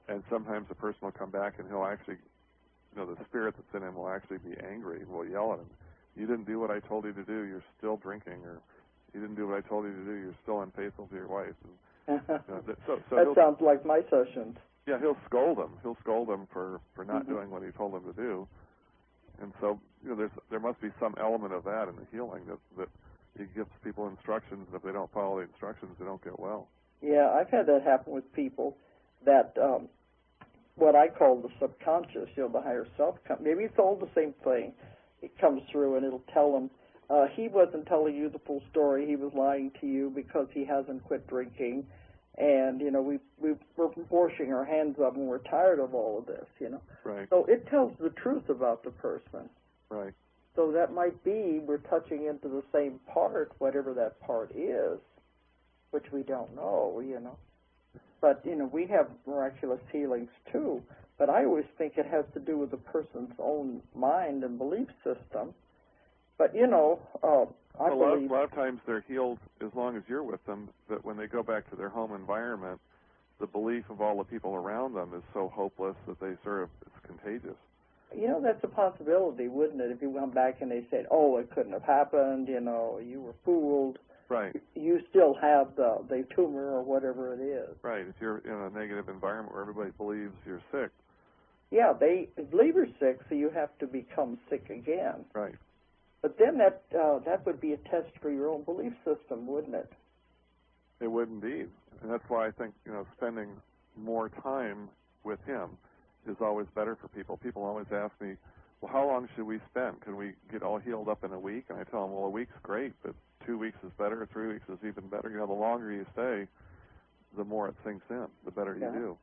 B: And sometimes the person will come back and he'll actually, the spirit that's in him will actually be angry and will yell at him. You didn't do what I told you to do, you're still drinking, or you didn't do what I told you to do, you're still unfaithful to your wife. And,
A: that sounds like my sessions.
B: Yeah, he'll scold them. He'll scold them for not doing what he told them to do. And so, there must be some element of that in the healing, that he gives people instructions, and if they don't follow the instructions, they don't get well.
A: Yeah, I've had that happen with people that, what I call the subconscious, the higher self, maybe it's all the same thing. It comes through and it'll tell them, he wasn't telling you the full story, he was lying to you because he hasn't quit drinking, and, we're washing our hands of and we're tired of all of this,
B: Right.
A: So it tells the truth about the person.
B: Right.
A: So that might be we're touching into the same part, whatever that part is, which we don't know, But, we have miraculous healings too, but I always think it has to do with the person's own mind and belief system. But, I believe...
B: A lot of times they're healed as long as you're with them, but when they go back to their home environment, the belief of all the people around them is so hopeless that it's contagious.
A: That's a possibility, wouldn't it? If you went back and they said, oh, it couldn't have happened, you were fooled.
B: Right.
A: You still have the tumor or whatever it is.
B: Right. If you're in a negative environment where everybody believes you're sick.
A: Yeah, they believe you're sick, so you have to become sick again.
B: Right.
A: But then that would be a test for your own belief system, wouldn't it?
B: It would indeed. And that's why I think, spending more time with him is always better for people. People always ask me, well, how long should we spend? Can we get all healed up in a week? And I tell them, well, a week's great, but 2 weeks is better, 3 weeks is even better. The longer you stay, the more it sinks in, the better you do.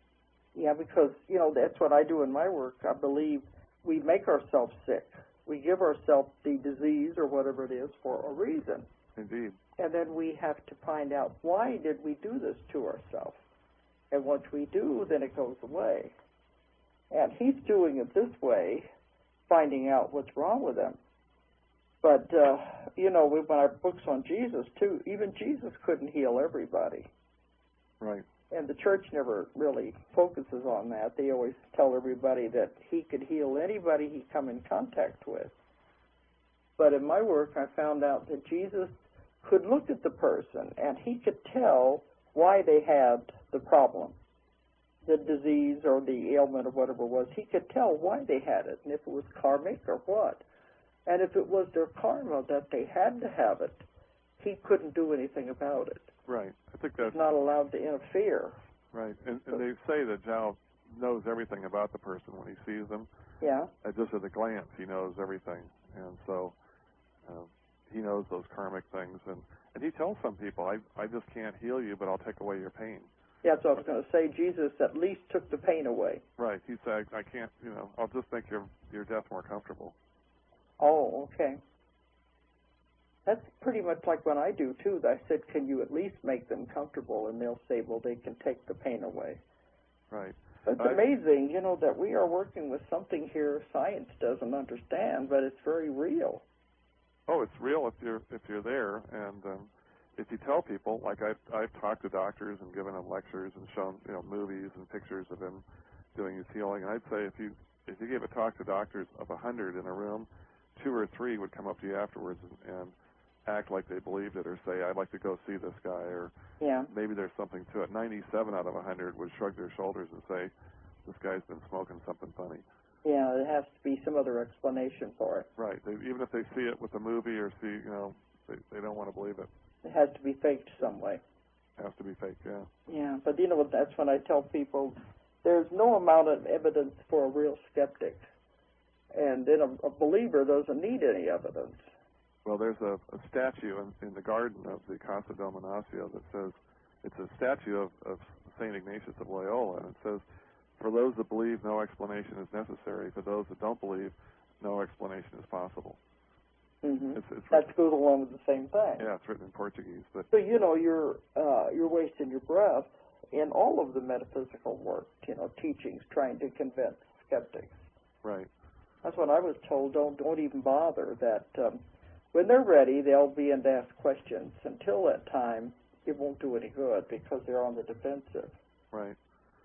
A: Yeah, because, that's what I do in my work. I believe we make ourselves sick. We give ourselves the disease or whatever it is for a reason.
B: Indeed.
A: And then we have to find out, why did we do this to ourselves? And once we do, then it goes away. And he's doing it this way, finding out what's wrong with him. But, we've got our books on Jesus, too. Even Jesus couldn't heal everybody.
B: Right.
A: And the church never really focuses on that. They always tell everybody that he could heal anybody he come in contact with. But in my work, I found out that Jesus could look at the person, and he could tell why they had the problem, the disease or the ailment or whatever it was. He could tell why they had it, and if it was karmic or what. And if it was their karma that they had to have it, he couldn't do anything about it.
B: Right. I think that's...
A: He's not allowed to interfere.
B: Right. And they say that Zhao knows everything about the person when he sees them.
A: Yeah.
B: Just at a glance, he knows everything. And so he knows those karmic things, and he tells some people, I just can't heal you, but I'll take away your pain.
A: Yeah, so I was going to say, Jesus at least took the pain away.
B: Right. He said, I can't, I'll just make your death more comfortable.
A: Oh, okay. That's pretty much like when I do, too. I said, can you at least make them comfortable? And they'll say, well, they can take the pain away.
B: Right.
A: It's amazing, that we are working with something here science doesn't understand, but it's very real.
B: Oh, it's real if you're there, and if you tell people, like I've talked to doctors and given them lectures and shown movies and pictures of him doing his healing, and I'd say if you gave a talk to doctors of 100 in a room, 2 or 3 would come up to you afterwards and act like they believed it, or say, I'd like to go see this guy, or maybe there's something to it. 97 out of 100 would shrug their shoulders and say, this guy's been smoking something funny.
A: Yeah, there has to be some other explanation for it.
B: Right. Even if they see it with a movie or see, they don't want to believe it.
A: It has to be faked some way.
B: It has to be faked, yeah.
A: Yeah, but that's when I tell people there's no amount of evidence for a real skeptic. And then a believer doesn't need any evidence.
B: Well, there's a statue in the garden of the Casa that says, it's a statue of St. Ignatius of Loyola, and it says, for those that believe, no explanation is necessary. For those that don't believe, no explanation is possible.
A: Mm-hmm. That goes along with the same thing.
B: Yeah, it's written in Portuguese. But
A: so, you're wasting your breath in all of the metaphysical work, teachings trying to convince skeptics.
B: Right.
A: That's what I was told. Don't even bother. That when they're ready, they'll be in to ask questions. Until that time, it won't do any good because they're on the defensive.
B: Right.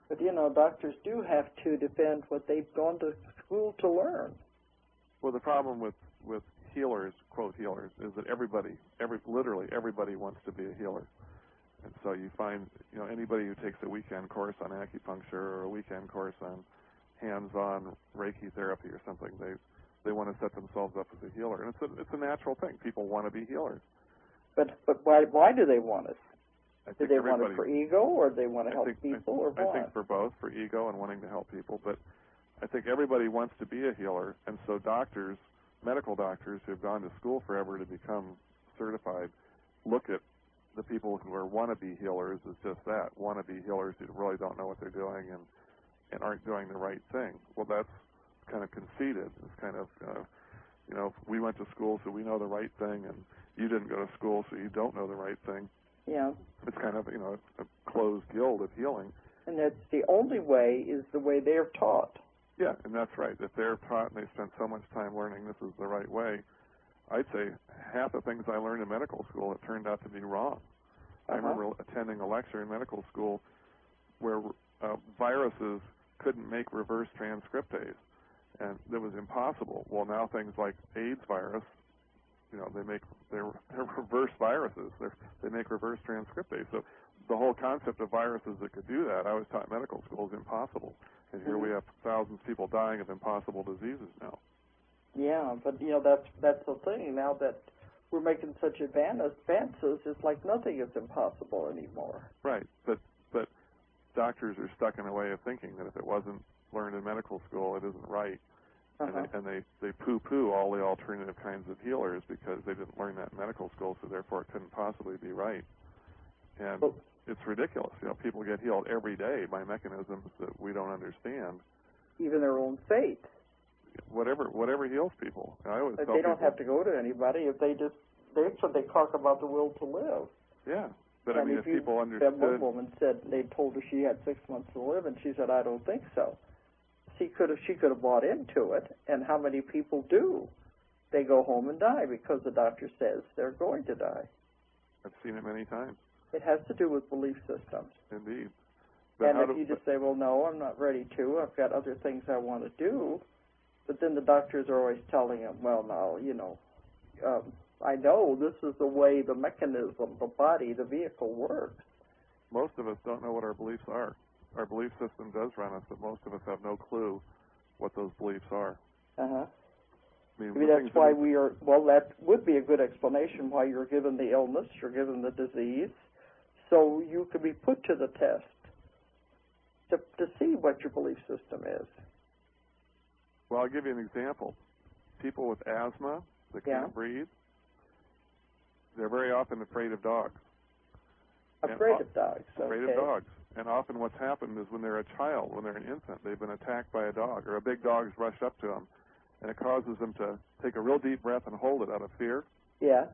A: But, doctors do have to defend what they've gone to school to learn.
B: Well, the problem with healers, quote healers, is that literally everybody wants to be a healer. And so you find, anybody who takes a weekend course on acupuncture or a weekend course on hands-on Reiki therapy or something, they want to set themselves up as a healer. And it's a natural thing. People want to be healers.
A: But why do they want it? Do they want it
B: it
A: for ego, or do they want to help people, or what?
B: I think for both, for ego and wanting to help people. But I think everybody wants to be a healer, and so doctors, medical doctors who have gone to school forever to become certified, look at the people who are wannabe healers as just that, wannabe healers who really don't know what they're doing and aren't doing the right thing. Well, that's kind of conceited. It's kind of, we went to school so we know the right thing, and you didn't go to school so you don't know the right thing.
A: Yeah.
B: It's kind of, a closed guild of healing.
A: And that's the only way is the way they're taught.
B: Yeah, and that's right. If they're taught and they spend so much time learning this is the right way, I'd say half the things I learned in medical school, it turned out to be wrong. I remember attending a lecture in medical school where viruses couldn't make reverse transcriptase, and it was impossible. Well, now things like AIDS virus, they're reverse viruses. They make reverse transcriptase. So the whole concept of viruses that could do that, I was taught in medical school, is impossible. And here we have thousands of people dying of impossible diseases now.
A: Yeah, but that's the thing. Now that we're making such advances, it's like nothing is impossible anymore.
B: Right, but doctors are stuck in a way of thinking that if it wasn't learned in medical school, it isn't right. And they poo-poo all the alternative kinds of healers because they didn't learn that in medical school, so therefore it couldn't possibly be right. And it's ridiculous. People get healed every day by mechanisms that we don't understand.
A: Even their own fate.
B: Whatever heals people. I always tell
A: they don't have to go to anybody if they talk about the will to live.
B: Yeah, but I mean, if people understood.
A: One woman said they told her she had 6 months to live, and she said, "I don't think so." She could have bought into it, and how many people do? They go home and die because the doctor says they're going to die.
B: I've seen it many times.
A: It has to do with belief systems.
B: Indeed.
A: And if you just say, well, no, I'm not ready to, I've got other things I want to do, but then the doctors are always telling them, well, now, I know this is the way the mechanism, the body, the vehicle works.
B: Most of us don't know what our beliefs are. Our belief system does run us, but most of us have no clue what those beliefs are.
A: Uh-huh.
B: Maybe
A: that's why that would be a good explanation why you're given the illness, you're given the disease, so you can be put to the test to see what your belief system is.
B: Well, I'll give you an example. People with asthma that can't breathe, they're very often afraid of dogs.
A: Afraid of dogs.
B: Afraid of dogs. And often what's happened is when they're a child, when they're an infant, they've been attacked by a dog, or a big dog's rushed up to them, and it causes them to take a real deep breath and hold it out of fear.
A: Yeah.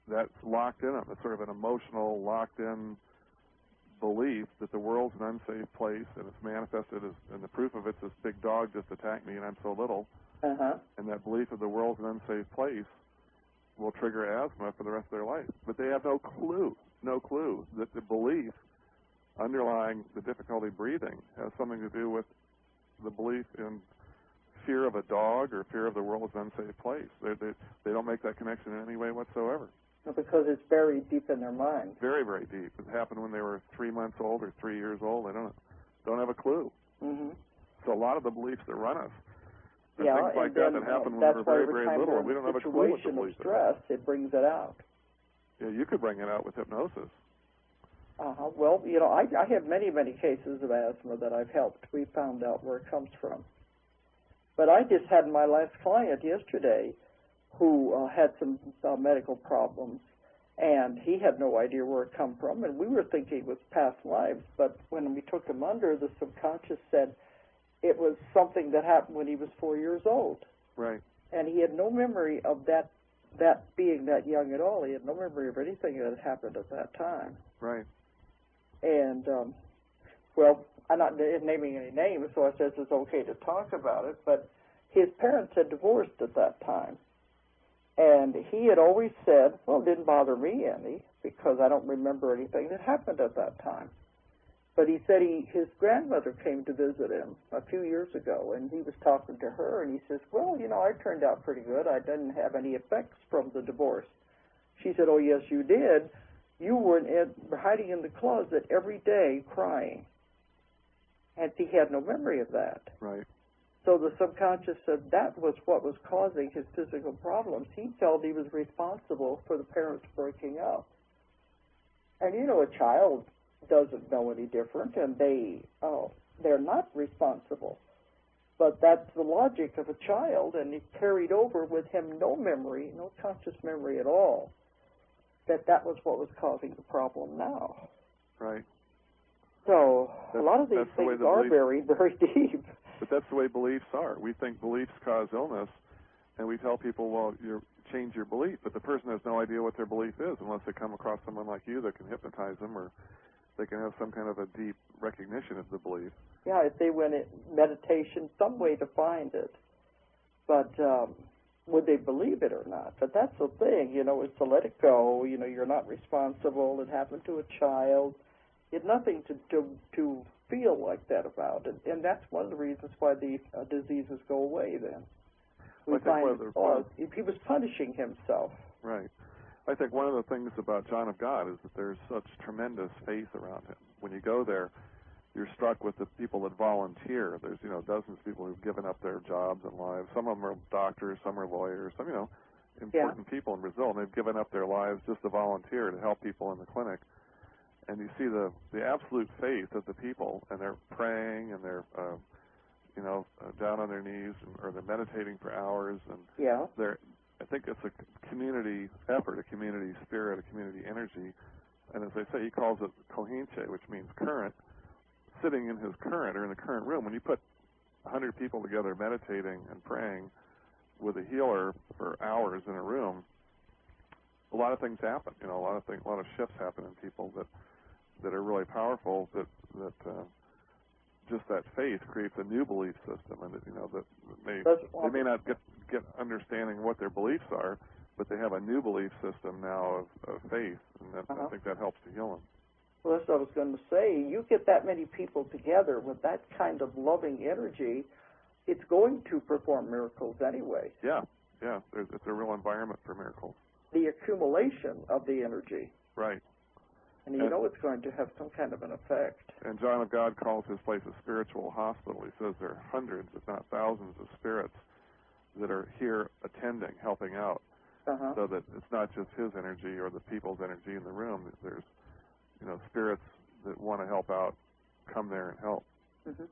B: That's locked in them. It's sort of an emotional, locked-in belief that the world's an unsafe place, and it's manifested as, and the proof of it's this big dog just attacked me and I'm so little.
A: Uh-huh.
B: And that belief of the world's an unsafe place will trigger asthma for the rest of their life. But they have no clue that the belief underlying the difficulty breathing has something to do with the belief in fear of a dog or fear of the world as an unsafe place. They don't make that connection in any way whatsoever.
A: Because it's buried deep in their mind.
B: Very, very deep. It happened when they were 3 months old or 3 years old. They don't have a clue.
A: Mm-hmm.
B: So a lot of the beliefs that run us, and
A: yeah,
B: things like that happen when we're very, very little, we don't have a clue what the beliefs
A: are. It brings it out.
B: Yeah, you could bring it out with hypnosis.
A: Well, I have many, many cases of asthma that I've helped. We found out where it comes from. But I just had my last client yesterday who had some medical problems, and he had no idea where it come from, and we were thinking it was past lives, but when we took him under, the subconscious said it was something that happened when he was 4 years old.
B: Right.
A: And he had no memory of that being that young at all. He had no memory of anything that had happened at that time.
B: Right.
A: And, well, I'm not naming any names, so I said it's okay to talk about it, but his parents had divorced at that time. And he had always said, well, it didn't bother me any, because I don't remember anything that happened at that time. But he said his grandmother came to visit him a few years ago, and he was talking to her, and he says, well, I turned out pretty good. I didn't have any effects from the divorce. She said, oh, yes, you did. You were hiding in the closet every day crying. And he had no memory of that.
B: Right.
A: So the subconscious said that was what was causing his physical problems. He felt he was responsible for the parents breaking up. And, a child doesn't know any different, and they're not responsible. But that's the logic of a child, and it carried over with him no memory, no conscious memory at all, that was what was causing the problem now.
B: Right.
A: So a lot of these things are buried very deep.
B: But that's the way beliefs are. We think beliefs cause illness, and we tell people, well, change your belief, but the person has no idea what their belief is unless they come across someone like you that can hypnotize them, or they can have some kind of a deep recognition of the belief.
A: Yeah, if they went in meditation, some way to find it. But would they believe it or not? But that's the thing, is to let it go. You're not responsible. It happened to a child. You had nothing to feel like that about it. And that's one of the reasons why the diseases go away then. We find he was punishing himself.
B: Right. I think one of the things about John of God is that there's such tremendous faith around him. When you go there, you're struck with the people that volunteer. There's, dozens of people who've given up their jobs and lives. Some of them are doctors, some are lawyers, some, important people in Brazil, and they've given up their lives just to volunteer to help people in the clinic. And you see the absolute faith of the people, and they're praying, and they're, down on their knees, or they're meditating for hours, and I think it's a community effort, a community spirit, a community energy. And as I say, he calls it corrente, which means current. Sitting in his current, or in the current room, when you put 100 people together meditating and praying with a healer for hours in a room, a lot of things happen. A lot of shifts happen in people that are really powerful. That just that faith creates a new belief system, and that they may not get understanding what their beliefs are, but they have a new belief system now of faith, and I think that helps to heal them.
A: Well, that's what I was going to say. You get that many people together with that kind of loving energy, it's going to perform miracles anyway.
B: Yeah. It's a real environment for miracles.
A: The accumulation of the energy.
B: Right.
A: And it's going to have some kind of an effect.
B: And John of God calls his place a spiritual hospital. He says there are hundreds, if not thousands, of spirits that are here attending, helping out, so that it's not just his energy or the people's energy in the room. There's, spirits that want to help out, come there and help.
A: Mm-hmm.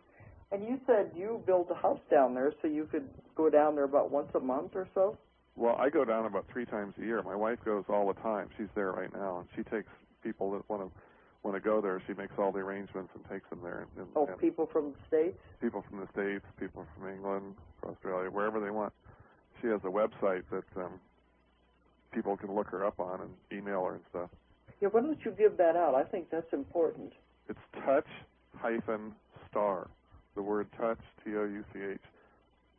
A: And you said you built a house down there, so you could go down there about once a month or so?
B: Well, I go down about 3 times a year. My wife goes all the time. She's there right now, and she takes people that want to go there. She makes all the arrangements and takes them there. And
A: people from the States?
B: People from the States, people from England, Australia, wherever they want. She has a website that people can look her up on and email her and stuff.
A: Yeah, why don't you give that out? I think that's important.
B: It's touch-star. The word touch, Touch,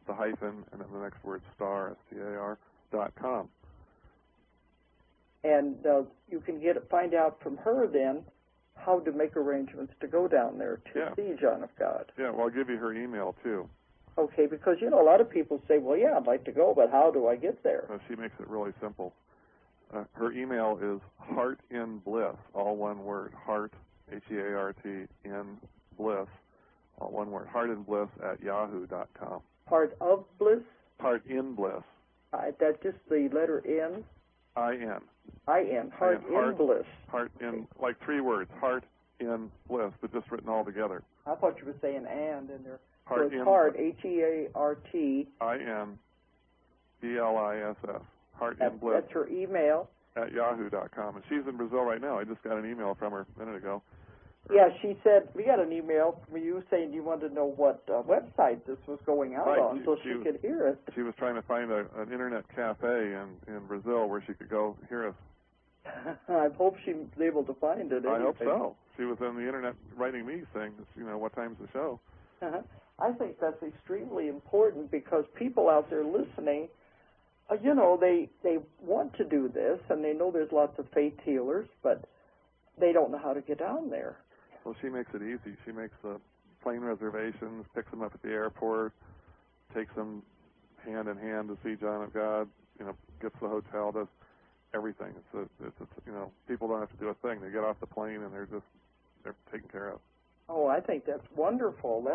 B: the hyphen, and then the next word star, STAR.com.
A: And you can find out from her then how to make arrangements to go down there to see John of God.
B: Yeah, well, I'll give you her email, too.
A: Okay, because, a lot of people say, well, yeah, I'd like to go, but how do I get there?
B: She makes it really simple. Her email is heartinbliss, all one word, heart, H-E-A-R-T, in bliss, all one word, heartinbliss@yahoo.com.
A: Heart of bliss?
B: Heart in bliss.
A: That's just the letter N?
B: I-N.
A: I-N, heart in bliss.
B: Heart in, like 3 words, heart in bliss, but just written all together.
A: I thought you were saying and in there.
B: Heart
A: so it's heart, H-E-A-R-T.
B: I-N-B-L-I-S-S. Heart in bliss.
A: That's her email.
B: At yahoo.com. And she's in Brazil right now. I just got an email from her a minute ago.
A: Yeah, she said, we got an email from you saying you wanted to know what website this was going out on so she could hear it.
B: She was trying to find an internet cafe in Brazil where she could go hear us.
A: I hope she was able to find it.
B: I hope so. She was on the internet writing me saying, what time's the show?
A: I think that's extremely important because people out there listening, they want to do this and they know there's lots of faith healers, but they don't know how to get down there.
B: Well, she makes it easy. She makes the plane reservations, picks them up at the airport, takes them hand in hand to see John of God, gets the hotel, does everything. It's people don't have to do a thing. They get off the plane and they're taken care of.
A: Oh, I think that's wonderful.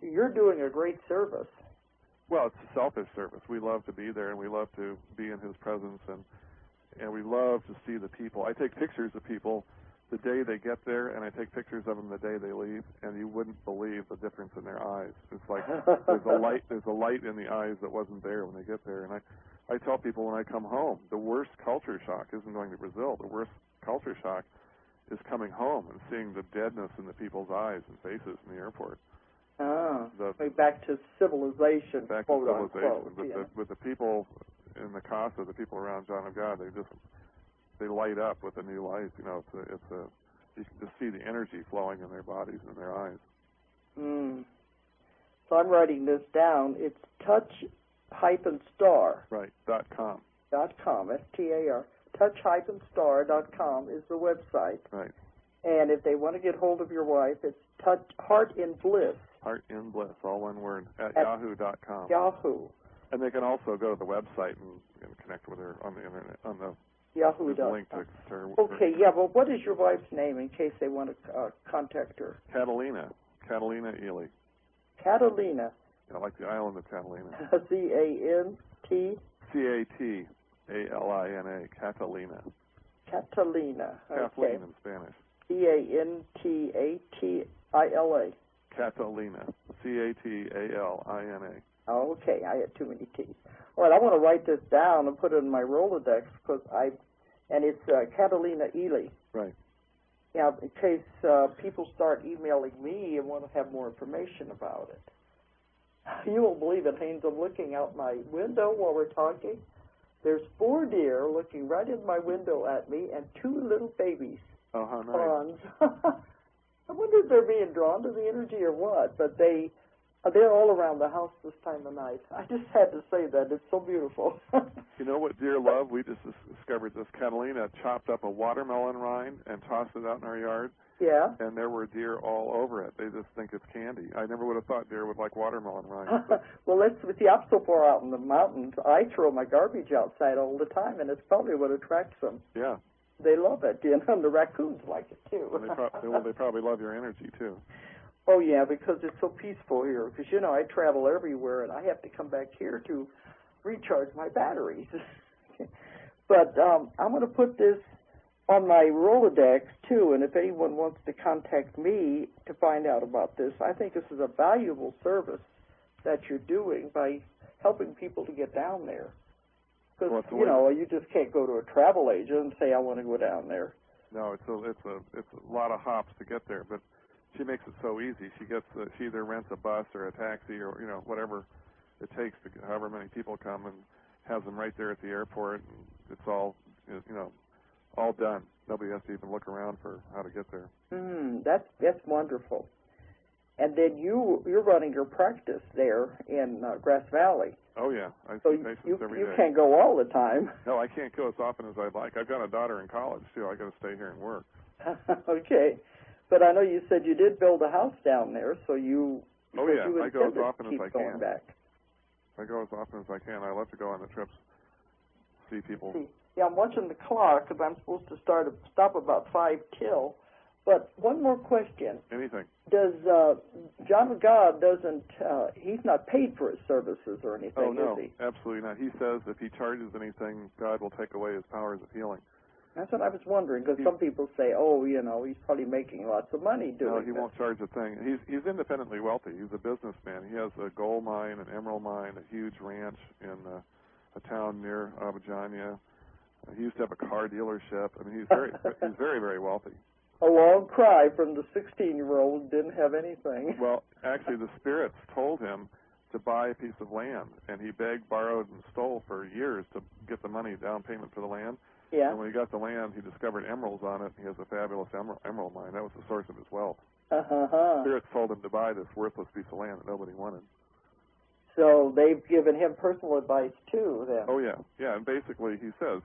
A: You're doing a great service.
B: Well, it's a selfish service. We love to be there and we love to be in his presence and we love to see the people. I take pictures of people the day they get there, and I take pictures of them the day they leave, and you wouldn't believe the difference in their eyes. It's like there's a light in the eyes that wasn't there when they get there. And I tell people when I come home, the worst culture shock isn't going to Brazil. The worst culture shock is coming home and seeing the deadness in the people's eyes and faces in the airport.
A: Back to civilization.
B: Back to civilization. With the people in the Casa, the people around John of God, they light up with a new light. You can just see the energy flowing in their bodies and their eyes.
A: So I'm writing this down. It's touch-star.
B: Right, .com.
A: .com, S-T-A-R. Touch-star.com is the website.
B: Right.
A: And if they want to get hold of your wife, it's Heart in Bliss.
B: Heart in Bliss, all one word, at yahoo.com.
A: Yahoo.
B: And they can also go to the website and connect with her on the internet, on the
A: Yahoo.com.
B: link to her.
A: Okay, yeah, well, what is your wife's name in case they want to contact her?
B: Catalina Ely.
A: Catalina.
B: I like the island of Catalina.
A: C-A-N-T?
B: C-A-T-A-L-I-N-A, Catalina.
A: Catalina.
B: Kathleen in Spanish.
A: C-A-N-T-A-T-I-L-A.
B: Catalina. C-A-T-A-L-I-N-A.
A: Oh, okay, I had too many T's. All right, I want to write this down and put it in my Rolodex and it's Catalina Ely.
B: Right.
A: Yeah, in case people start emailing me and want to have more information about it. You won't believe it, Haynes. I'm looking out my window while we're talking. There's 4 deer looking right in my window at me and 2 little babies.
B: Oh, how nice.
A: Prawns. I wonder if they're being drawn to the energy or what, but they're all around the house this time of night. I just had to say that. It's so beautiful.
B: You know what deer love? We just discovered this. Catalina chopped up a watermelon rind and tossed it out in our yard.
A: Yeah.
B: And there were deer all over it. They just think it's candy. I never would have thought deer would like watermelon rind.
A: Well, I'm so far out in the mountains, I throw my garbage outside all the time, and it's probably what attracts them.
B: Yeah.
A: They love it, and the raccoons like it, too.
B: And they probably love your energy, too.
A: Oh, yeah, because it's so peaceful here. Because, I travel everywhere, and I have to come back here to recharge my batteries. But I'm going to put this on my Rolodex, too, and if anyone wants to contact me to find out about this, I think this is a valuable service that you're doing by helping people to get down there. Because, you just can't go to a travel agent and say, I want to go down there.
B: No, it's a lot of hops to get there, but she makes it so easy. She either rents a bus or a taxi or, whatever it takes to however many people come, and has them right there at the airport, and it's all, all done. Nobody has to even look around for how to get there.
A: That's wonderful. And then you're running your practice there in Grass Valley.
B: Oh, yeah. I see patients every day.
A: You can't go all the time.
B: No, I can't go as often as I'd like. I've got a daughter in college, too. I got to stay here and work.
A: Okay. But I know you said you did build a house down there, so you...
B: Oh, yeah. I go as often as I
A: can.
B: Back. I go as often as I can. I love to go on the trips, see people.
A: Yeah, I'm watching the clock because I'm supposed to stop about 5 till. But one more question.
B: Anything.
A: Does John of God doesn't, he's not paid for his services or anything,
B: is
A: he?
B: Absolutely not. He says if he charges anything, God will take away his powers of healing.
A: That's what I was wondering, because some people say, he's probably making lots of money doing
B: No, he won't charge a thing. He's independently wealthy. He's a businessman. He has a gold mine, an emerald mine, a huge ranch in a town near Abidjania. He used to have a car dealership. I mean, he's very, very wealthy.
A: A long cry from the 16-year-old who didn't have anything.
B: Well, actually, the spirits told him to buy a piece of land, and he begged, borrowed, and stole for years to get the money, down payment for the land.
A: Yeah.
B: And when he got the land, he discovered emeralds on it. He has a fabulous emerald mine. That was the source of his wealth. Spirits told him to buy this worthless piece of land that nobody wanted.
A: So they've given him personal advice, too, then.
B: Oh, yeah. Yeah, and basically he says,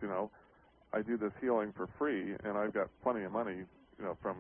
B: I do this healing for free, and I've got plenty of money, from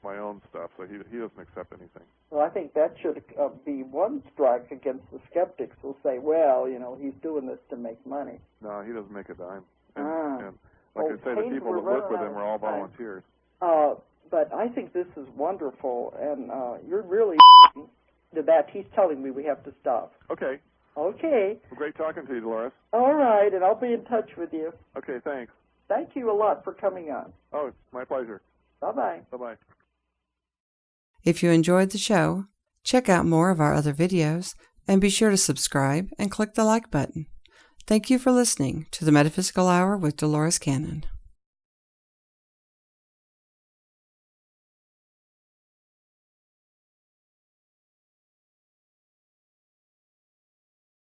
B: my own stuff, so he doesn't accept anything.
A: Well, I think that should be one strike against the skeptics who'll say, well, he's doing this to make money.
B: No, he doesn't make a dime. And like I say, the people that work with him are all volunteers.
A: But I think this is wonderful, and you're really to that. He's telling me we have to stop.
B: Okay.
A: Okay.
B: Well, great talking to you, Dolores.
A: All right, and I'll be in touch with you.
B: Okay, thanks.
A: Thank you a lot for coming on.
B: Oh, my pleasure.
A: Bye-bye.
B: Bye-bye.
C: If you enjoyed the show, check out more of our other videos and be sure to subscribe and click the like button. Thank you for listening to the Metaphysical Hour with Dolores Cannon.